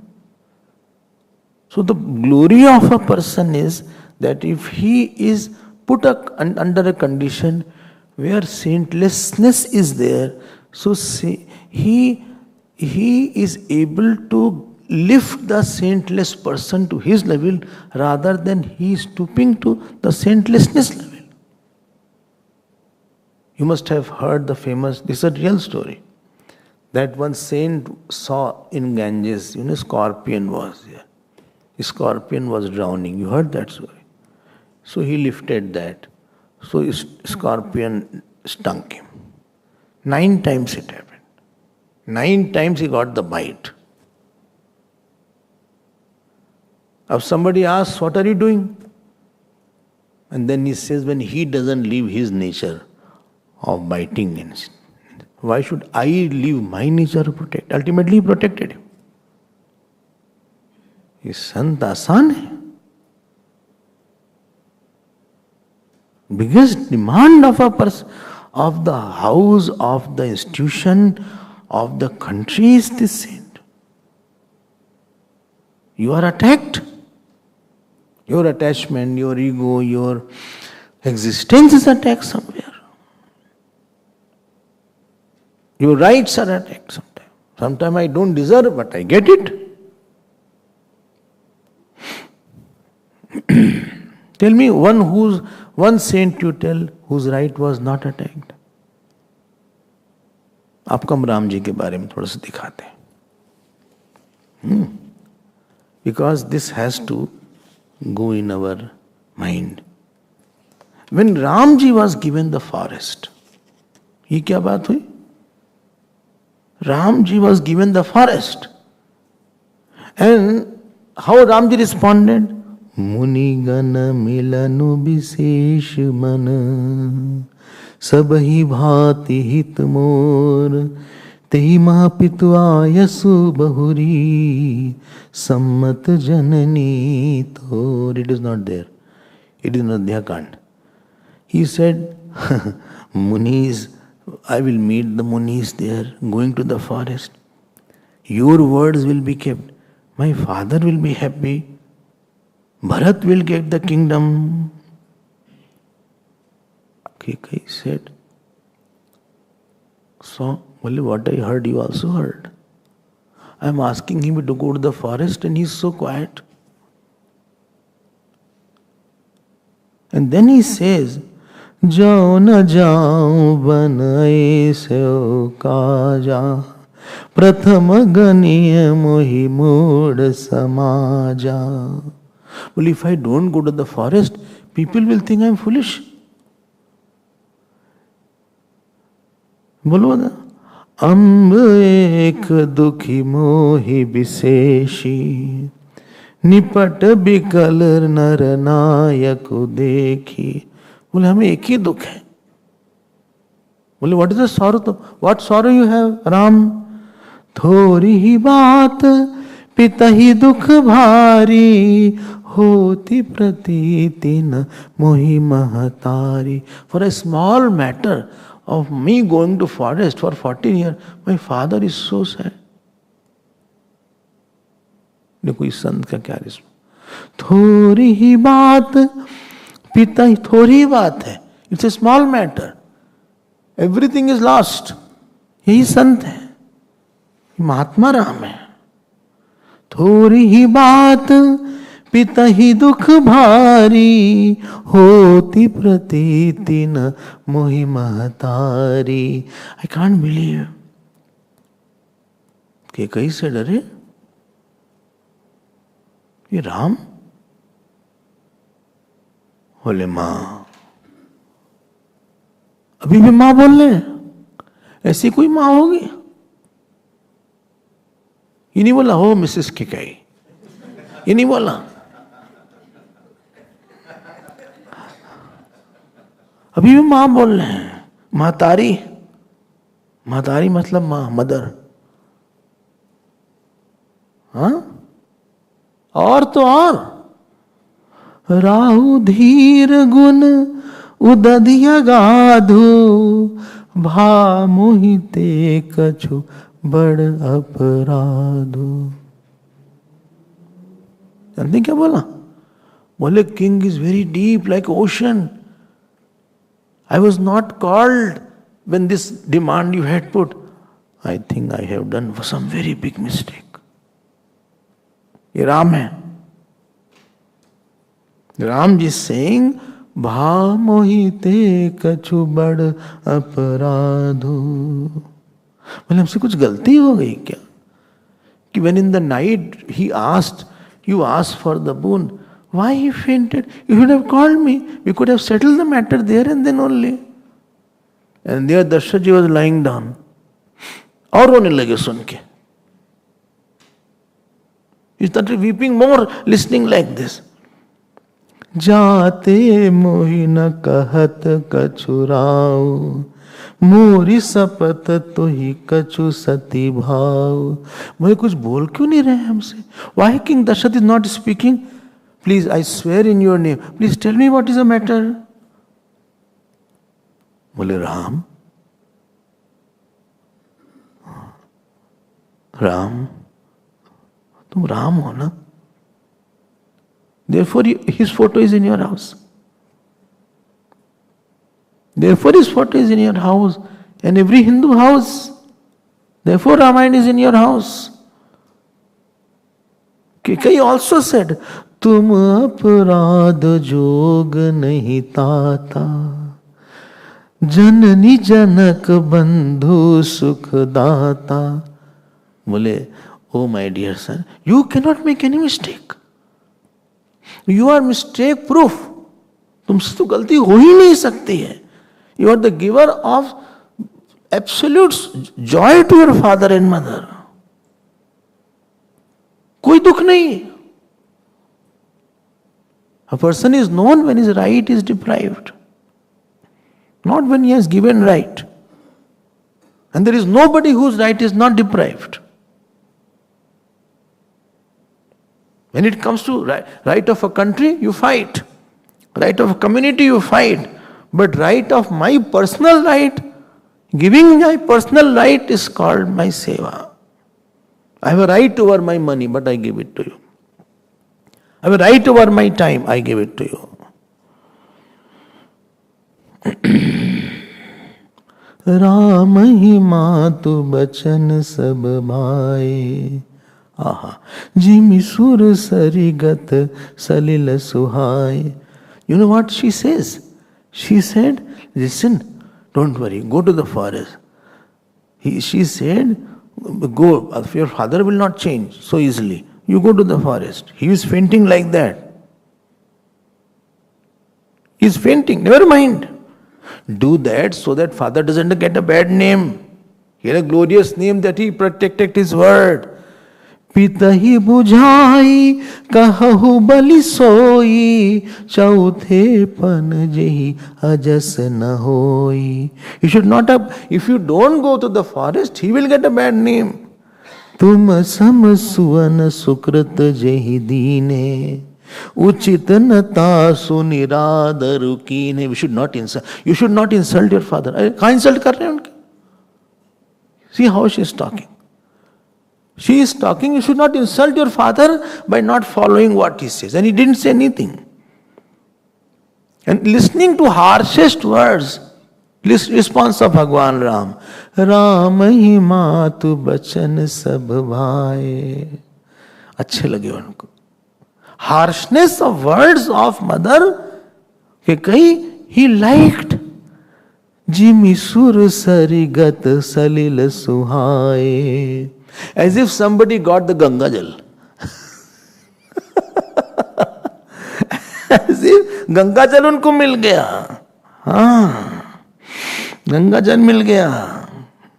So the glory of a person is that if he is put under a condition where saintlessness is there, so he is able to lift the saintless person to his level rather than he stooping to the saintlessness level. You must have heard the famous, this is a real story, that one saint saw in Ganges, scorpion was there. A scorpion was drowning. You heard that story? So he lifted that. So scorpion stung him. 9 times it happened. 9 times he got the bite. Now somebody asks, what are you doing? And then he says, when he doesn't leave his nature of biting, why should I leave my nature to protect? Ultimately he protected him. ये संत आसान है. Biggest demand of a person, of the house, of the institution, of the country is this saint. You are attacked. Your attachment, your ego, your existence is attacked somewhere. Your rights are attacked sometimes. Sometimes I don't deserve, but I get it. Tell me one saint you tell whose right was not attacked. आपको हम राम जी के बारे में थोड़ा सा दिखाते हैं. Because this has to go in our mind. When Ram ji was given the forest, ये क्या बात हुई? Ram ji was given the forest. And how Ram ji responded? मुनिगण मिलनु विशेष मन, सबहि भांति हित मोर, तेहि महापितु आयसु बहुरी, सम्मत जननी तोर. It is not there. It is in Adhyakand. He said, Munis, I will meet the Munis there, going to the forest. Your words will be kept. My father will be happy. Bharat will get the kingdom. He said, so, well, what I heard, you also heard. I am asking him to go to the forest and he is so quiet. And then he says, जाओ न जाओ बन ऐसो काजा, प्रथम गणीय मोहि मूढ़ समाजा. Well, if I don't go to the forest, people will think I am foolish. बोलो ना. अम्ब एक दुखी मोहि विशेषी, निपट बिकल नर नायक देखी. बोले हमें एक ही दुख है. बोले what is the sorrow? What sorrow you have Ram? थोड़ी ही बात पिता ही दुख भारी, होती प्रतीति न मोहि महतारी. For a small matter of me going to forest for 14 years, my father is so sad. देखो इस संत का क्या रिस्पॉन्स. थोड़ी ही बात पिता ही, थोड़ी ही बात है. It's a small matter. Everything is lost. यही संत है, महात्मा राम है. थोड़ी ही बात पिता ही दुख भारी, होती प्रतीति न मोहि महतारी. आई कांट बिलीव कि कहीं से डरे ये राम. बोले मां, अभी भी मां बोल रहे हैं. ऐसी कोई मां होगी? ये नहीं बोला हो मिसेस किकाई, ये नहीं बोला. अभी भी मां बोल रहे हैं. महतारी, महतारी मतलब मां, मदर. हाँ, और तो और राहु धीर गुण उदधिया गाधु, भा मोहिते कछु बड़ अपराधु. जानते क्या बोला? बोले king is very deep like ocean. I was not called when this demand you had put. I think I have done some very big mistake. ये राम है. राम जी saying, भा मोहिते कछु बड़ अपराधो. बोले हमसे कुछ गलती हो गई क्या? कि when in the night he asked, you asked for the boon. Why he fainted? You should have called me. We could have settled the matter there and then only. And there Darshaji was lying down. और रोने लगे सुन के. He started weeping more, listening like this. जाते मोहि न कहत कछु राव, मोरी सपत तो ही कछु सती भाव. मुझे कुछ बोल क्यों नहीं रहे हमसे? Why King Dasharat is not speaking? Please, I swear in your name. Please tell me what is the matter. बोले राम, राम, तुम राम हो ना? Therefore, his photo is in your house. Therefore, his photo is in your house and every Hindu house. Therefore, Ramayana is in your house. Kai also said, तुम अपराध जोग नहीं ताता, जननी जनक बंधु सुख दाता. बोले, oh my dear son, you cannot make any mistake. You are mistake proof. तुमसे तो गलती हो ही नहीं सकती है. You are the giver of absolute joy to your father and mother. कोई दुख नहीं. A person is known when his right is deprived, not when he has given right. And there is nobody whose right is not deprived. When it comes to right of a country, you fight. Right of a community, you fight. But right of my personal right, giving my personal right is called my seva. I have a right over my money, but I give it to you. I have a right over my time, I give it to you. Ram ही मातु बचन सब भाए, आहा जिमि सुर सरिगत Salil सुहाय. You know what she says? She said, listen, don't worry, go to the forest. She said, go, your father will not change so easily. You go to the forest. He is fainting like that. He is fainting, never mind. Do that so that father doesn't get a bad name. He had a glorious name that he protected his word. पितहि बुझाई कहु बलि सोई, चौथे पन जेहि अजस न होई. You should not have, if you don't go to the forest, he will get a bad name. तुम सम सुवन सुकृत जेहि दीने, उचित न तासु निरादरु कीने. We should not insult. You should not insult your father. कहाँ insult कर रहे हैं उनके? See how she is talking. She is talking, you should not insult your father by not following what he says. And he didn't say anything. And listening to harshest words, response of Bhagwan Ram, Ram hi मातु बचन सब भाए. अच्छे लगे उनको. Harshness of words of mother, कि कहीं he liked. जिमि सुर सरिगत Salil सुहाए. As if somebody got the Ganga Jal. As if Ganga Jal उनको मिल गया. हाँ, गंगा जल मिल गया,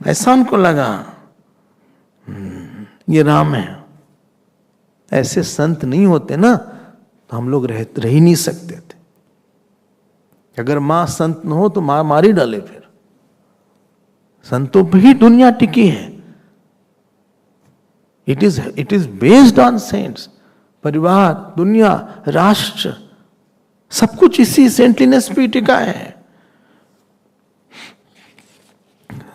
ऐसा उनको लगा. ये राम है. ऐसे संत नहीं होते ना तो हम लोग रह ही नहीं सकते थे. अगर माँ संत न हो तो माँ मार ही डाले. फिर संतों पर ही दुनिया टिकी है. It is based on saints. परिवार, दुनिया, राष्ट्र, सब कुछ इसी सेंटलीनेस पे टिका है.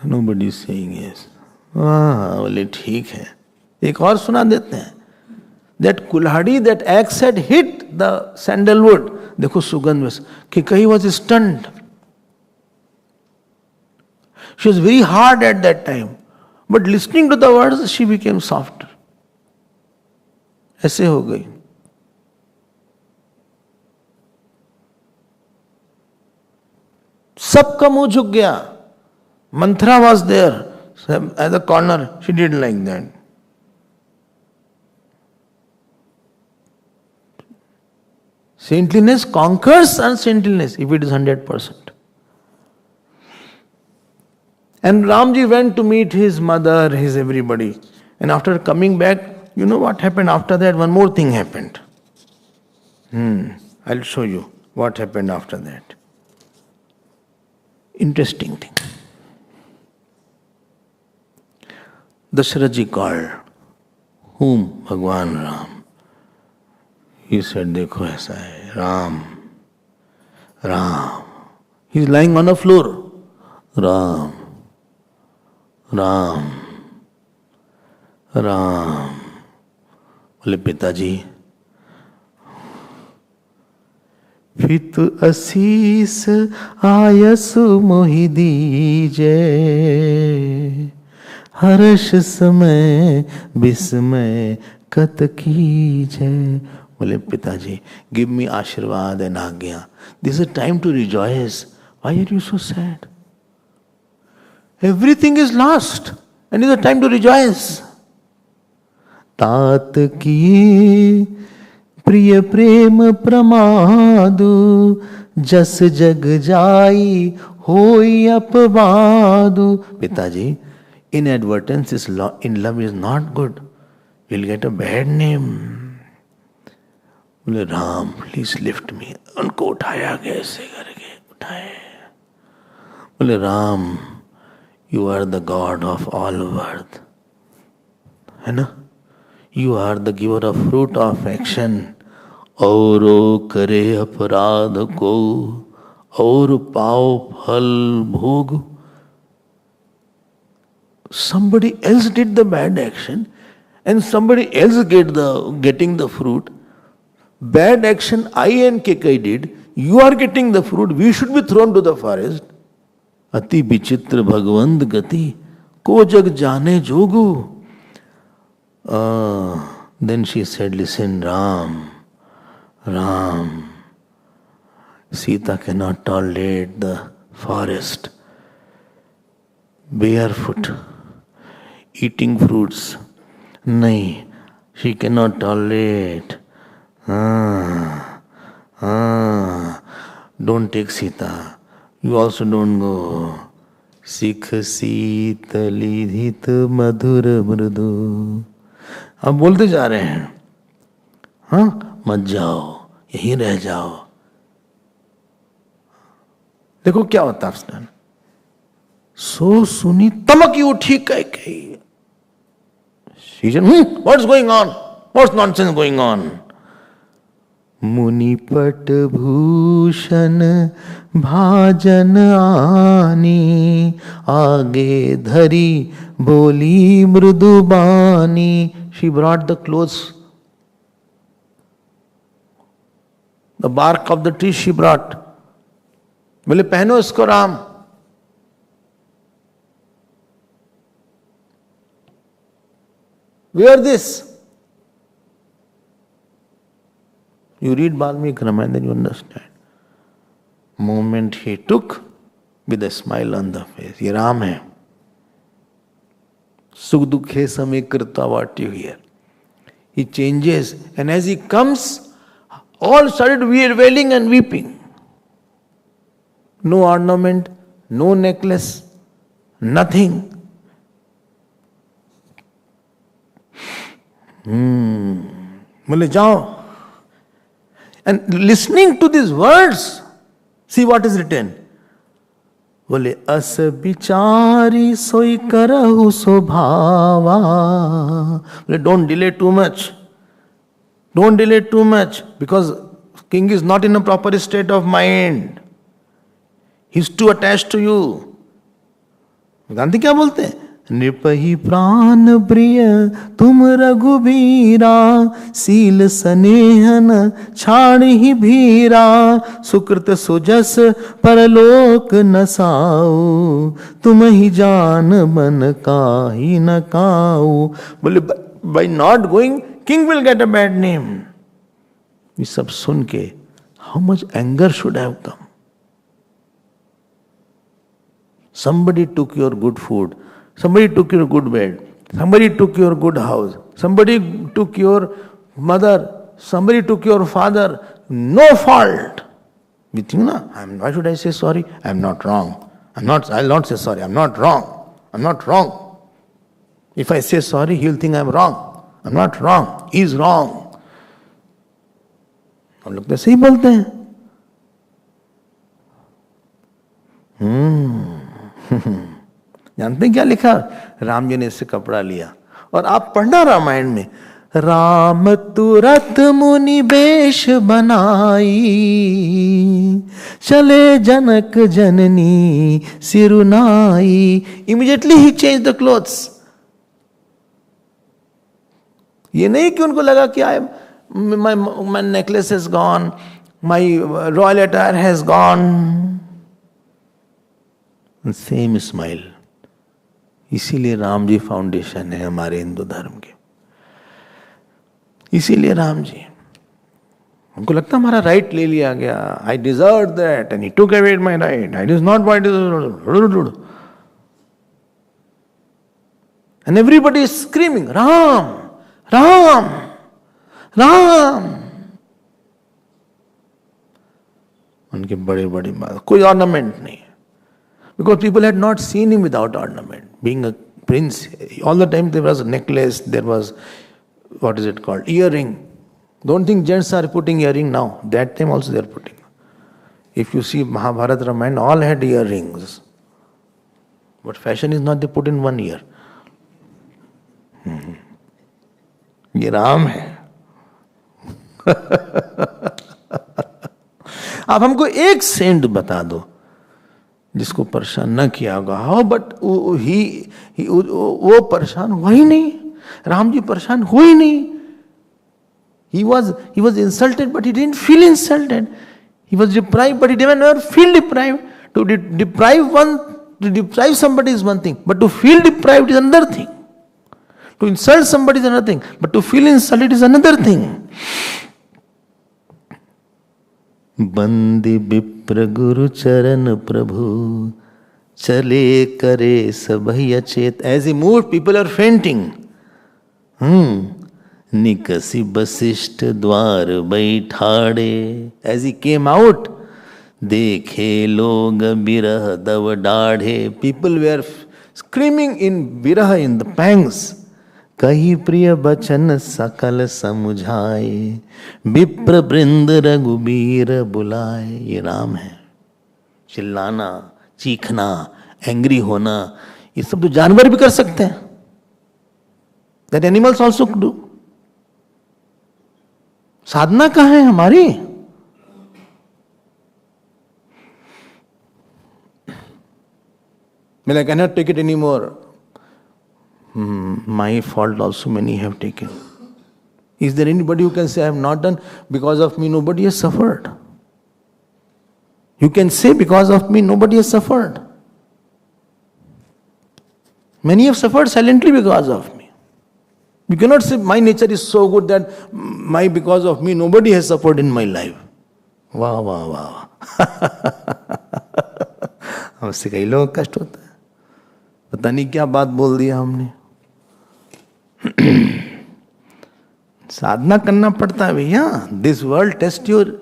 Nobody is saying yes. बोले ठीक है. एक और सुना देते हैं. That कुल्हाड़ी, that axe had hit the sandalwood. देखो सुगंध में कि कहीं was stunned. She was very hard at that time. But listening to the words, she became softer. ऐसे हो गई. सबका मुंह झुक गया. Manthra was there at the corner. She didn't like that. Saintliness conquers unsaintliness if it is 100%. And Ramji went to meet his mother, his everybody. And after coming back, you know what happened after that? One more thing happened. I'll show you what happened after that. Interesting thing. Dasharath called. Whom? Bhagwan Ram. He said, देखो ऐसा है, Ram. He is lying on the floor. Ram Ram Ram. बोले पिताजी, fit असीस आयसु मोहि दीजे, हर्ष समय विस्मय कत कीजे। बोले पिताजी, गिव मी आशीर्वाद एंड आज्ञा। This is time to rejoice. Why are you so sad? Everything is lost and is a time to rejoice. तात की प्रिय प्रेम प्रमादु, जस जग जाई होई अपवादु। पिताजी, inadvertence is in love is not good. You'll get a bad name. बोले Ram please lift me. उनको उठाया गया, ऐसे करके उठाए। बोले Ram, you are the god of all worth, है ना? You are the giver of fruit of action. औरो करे अपराध को, और पाओ फल भोग। Somebody else did the bad action and somebody else getting the fruit. Bad action I and Kekai did, you are getting the fruit, we should be thrown to the forest. Ati vichitra bhagwant gati, ko jag jane jogu. Then she said, listen Ram, Sita cannot tolerate the forest, barefoot, eating fruits. Nahi, she cannot tolerate. Don't take Sita. You also don't go. Sikh शीतली धित मधुर मृदु। अब बोलते जा रहे हैं, हाँ मत जाओ, यहीं रह जाओ। देखो क्या होता है। सो सुनी तमकी उठी कही। She said, what's going on? What's nonsense going on? मुनिपट Bhushan भाजन आनी, आगे धरी बोली मृदुबानी। She brought the clothes, the bark of the tree she brought. बोले पहनो इसको Ram. Wear this. You read Valmiki Ramayana, then you understand. Moment he took with a smile on the face. ये राम है। सुख दुखे समय कृता what you hear. He changes, and as he comes, all started wailing and weeping. No ornament, no necklace, nothing. बोले जाओ। And listening to these words, see what is written. बोले अस बिचारी सोई करहु स्वभावा। बोले don't delay too much. Don't delay too much, because king is not in a proper state of mind. He is too attached to you. Gandhi क्या बोलते हैं? नृपहि प्राण प्रिय तुम रघुबीरा, सील स्नेहन छाड़ ही भीरा, सुकृत सुजस परलोक नसाओ, तुम ही जान मन काहि न काऊ। बोले by not going, king will get a bad name. ये सब सुन के how much anger should have come. Somebody took your good food. Somebody took your good bed. Somebody took your good house. Somebody took your mother. Somebody took your father. No fault. We think, na, why should I say sorry? I am not wrong. I'll not say sorry. I'm not wrong. I'm not wrong. If I say sorry, he'll think I'm wrong. I'm not wrong. He's wrong. हम लोग तो सही बोलते हैं। जानते हैं क्या लिखा? राम जी ने इससे कपड़ा लिया। और आप पढ़ना रामायण में, राम तुरत मुनि बेश बनाई, चले जनक जननी सिरुनाई. Immediately he changed the clothes. ये नहीं कि उनको लगा कि my necklace has gone, my royal attire has gone. Same smile. इसीलिए राम जी फाउंडेशन है हमारे हिंदू धर्म के. इसीलिए राम जी, हमको लगता हमारा राइट ले लिया गया. I deserve that and he took away my right. I does not want and everybody is screaming Ram Ram Ram. उनके बड़े बड़े कोई ऑर्नामेंट नहीं, because people had not seen him without ornament. Being a prince, all the time there was a necklace, there was, what is it called, earring. Don't think gents are putting earring now. That time also they are putting. If you see Mahabharata, Ramayana, all had earrings. But fashion is not they put in one ear. ये राम है. आप हमको एक Saint बता दो जिसको परेशान न किया होगा. हाउ बट वो परेशान हुआ ही नहीं. राम जी परेशान हुए ही नहीं. He was insulted, but he didn't feel insulted. He was deprived, but he didn't ever feel deprived. To deprive somebody is one thing, but to feel deprived is another thing. To insult somebody is another thing, but to feel insulted is another thing. बंदे विप्र गुरु चरण प्रभु, चले करे सबहि अचेत. As he moved, people are fainting. निकसी Vashishtha द्वार बैठाड़े. As he came out, देखे लोग बिरह दव डाढ़े. People were screaming in birah, in the pangs. कही प्रिय बचन सकल समुझाए, विप्र वृंद रघुबीर बुलाए. ये राम है. चिल्लाना, चीखना, एंग्री होना, ये सब तो जानवर भी कर सकते हैं. That animals also do. साधना कहाँ है हमारी? I cannot take it anymore. My fault also many have taken. Is there anybody who can say I have not done? Because of me nobody has suffered. You can say because of me nobody has suffered. Many have suffered silently because of me. You cannot say my nature is so good that because of me nobody has suffered in my life. वाह वाह वाह. हमसे कई लोग कष्ट होता है. पता नहीं क्या बात बोल दिया हमने. साधना करना पड़ता है भैया. This world test your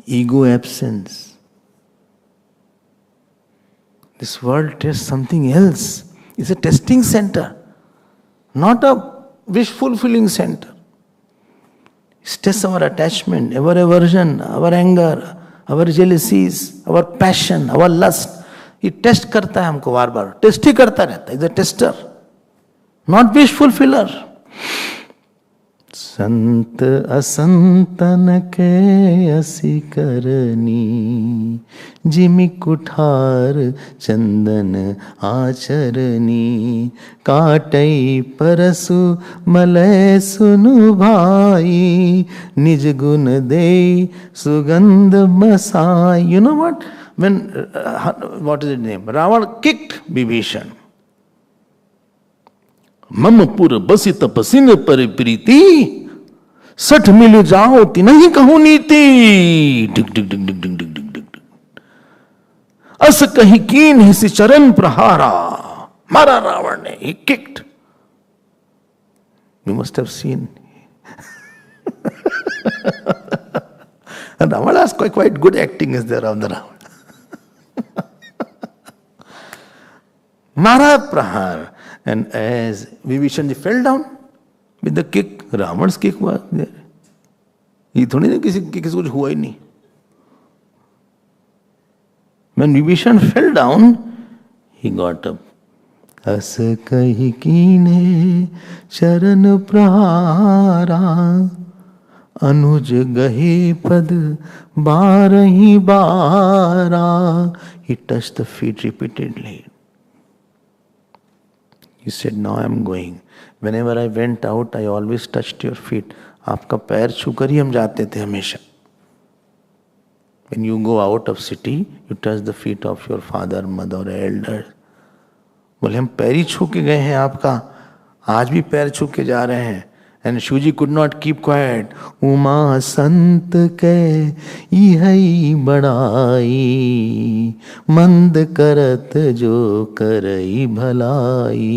ego absence. This world test something else. It's a testing centre, not a wish fulfilling center. It tests our attachment, our aversion, our anger, our jealousies, our passion, our lust. ये test करता है हमको बार बार. Test ही करता रहता है. Is a tester, not wish fulfiller. संत असंतन के असी करनी, जिमि कुठार चंदन आचरनी. काटई परसु मलय सुनु भाई, निज गुण दे सुगंध बसाई. You know what? What is his name? Ravan kicked Vibhishan. मम पुर बसी तपसिन पर प्रीति, सठ मिल जाओ तिनहि कहूं नीति. डिग डिग डिग डिग डिग डिग डिग डिग. अस कहीं कीन हिसी चरण प्रहारा. मारा रावण ने. He kicked. You must have seen. Ravan has quite good acting is there of the Ravan. Mara prahar. And as Vibhishan fell down with the kick, Ravan's kick was there. ये थोड़ी ना किसी कुछ हुआ ही नहीं. When Vibhishan fell down, he got up. अस कही कीने चरण प्रहारा, अनुज गहे पद बारही बारा. He touched the feet repeatedly. He said, now I am going. Whenever I went out, I always touched your feet. आपका पैर छूकर ही हम जाते थे हमेशा. When you go out of city, you touch the feet of your father, mother, or elder. बोले हम पैर ही छू के गए हैं आपका, आज भी पैर छू के जा रहे हैं. And Shuji could not keep quiet. Uma संत के इहई बड़ाई, मंद करत जो करई भलाई.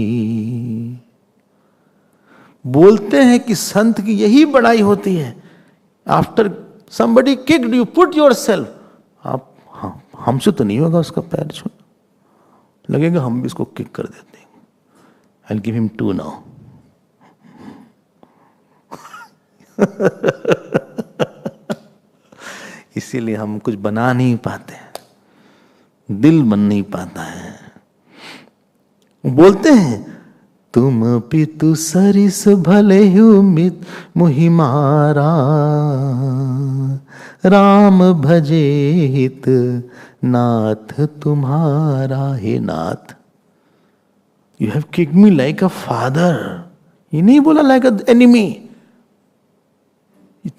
बोलते हैं कि संत की यही बड़ाई होती है. After somebody kicked you, put yourself. आप हमसे तो नहीं होगा उसका पैर छूना, लगेगा हम भी इसको किक कर देते हैं. I'll give him 2 now. इसीलिए हम कुछ बना नहीं पाते, दिल बन नहीं पाता है. बोलते हैं तुम पितु सरिस भले ही मित मुहि मारा, राम भजे हित नाथ तुम्हारा. हे नाथ, you have kicked me like a father. ये नहीं बोला लाइक अ एनिमी.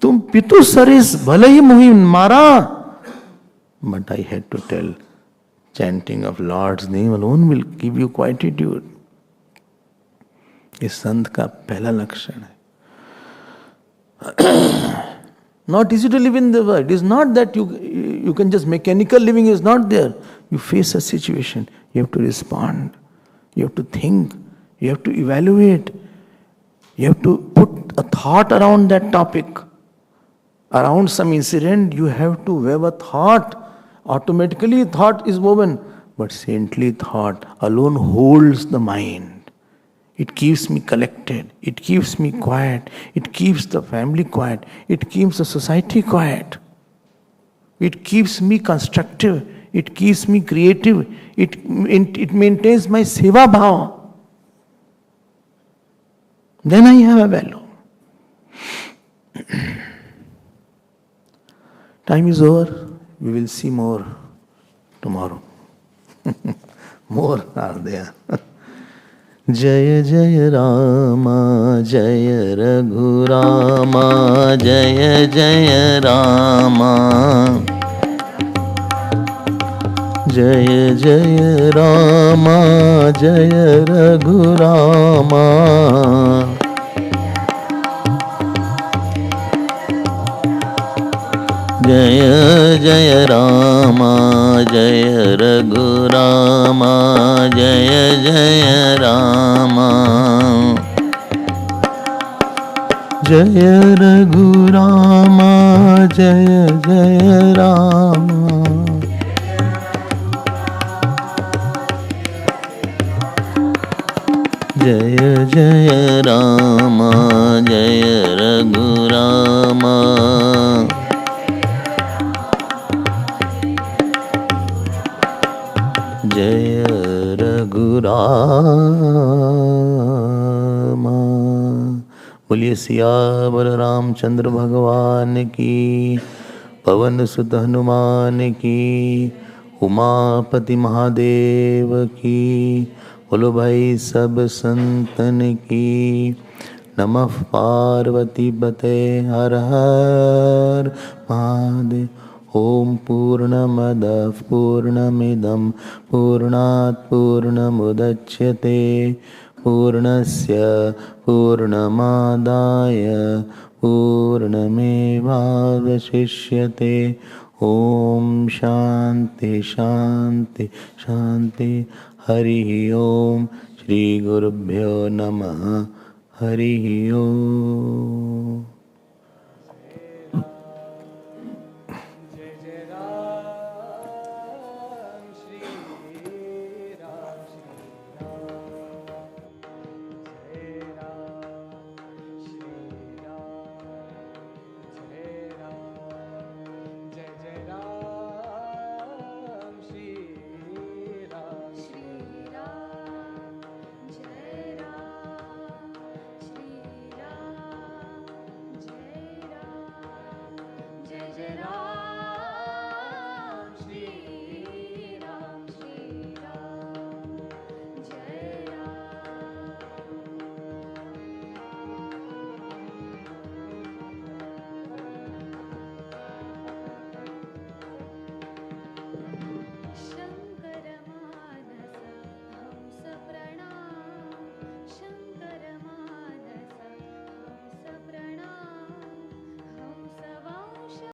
तुम पितु सरिस भले ही मुहि मारा, but I had to tell chanting of Lord's name alone will give you quietude. इस संत का पहला लक्षण है. Not easy to live in the world. It is not that you can just mechanical living is not there. You face a situation, you have to respond, you have to think, you have to evaluate, you have to put a thought around that topic, around some incident. You have to weave a thought. Automatically thought is woven, but saintly thought alone holds the mind. It keeps me collected, it keeps me quiet, it keeps the family quiet, it keeps the society quiet, it keeps me constructive, it keeps me creative, it maintains my seva bhava. Then I have a value. Time is over. We will see more tomorrow. More are there. जय जय रामा जय रघुरामा, जय जय रामा, जय जय रामा जय रघुरामा, जय जय रामा जय रघुरामा, जय जय रामा, जय रघुरामा, जय जय रामा, जय जय रामा जय रघुरामा, जय रघुरामा. बोलिए सियावर रामचंद्र भगवान की, पवन सुत हनुमान की, उमापति महादेव की. बोलो भाई सब संतन की. नमः पार्वती बते हर हर महादेव. ओम पूर्णमदः पूर्णमिदं पूर्णात् पूर्णमुदच्यते, पूर्णस्य पूर्णमादाय पूर्णमेवावशिष्यते. ओम शांति शांति शांति. हरि ओम. श्री गुरुभ्यो नमः. हरि ओम.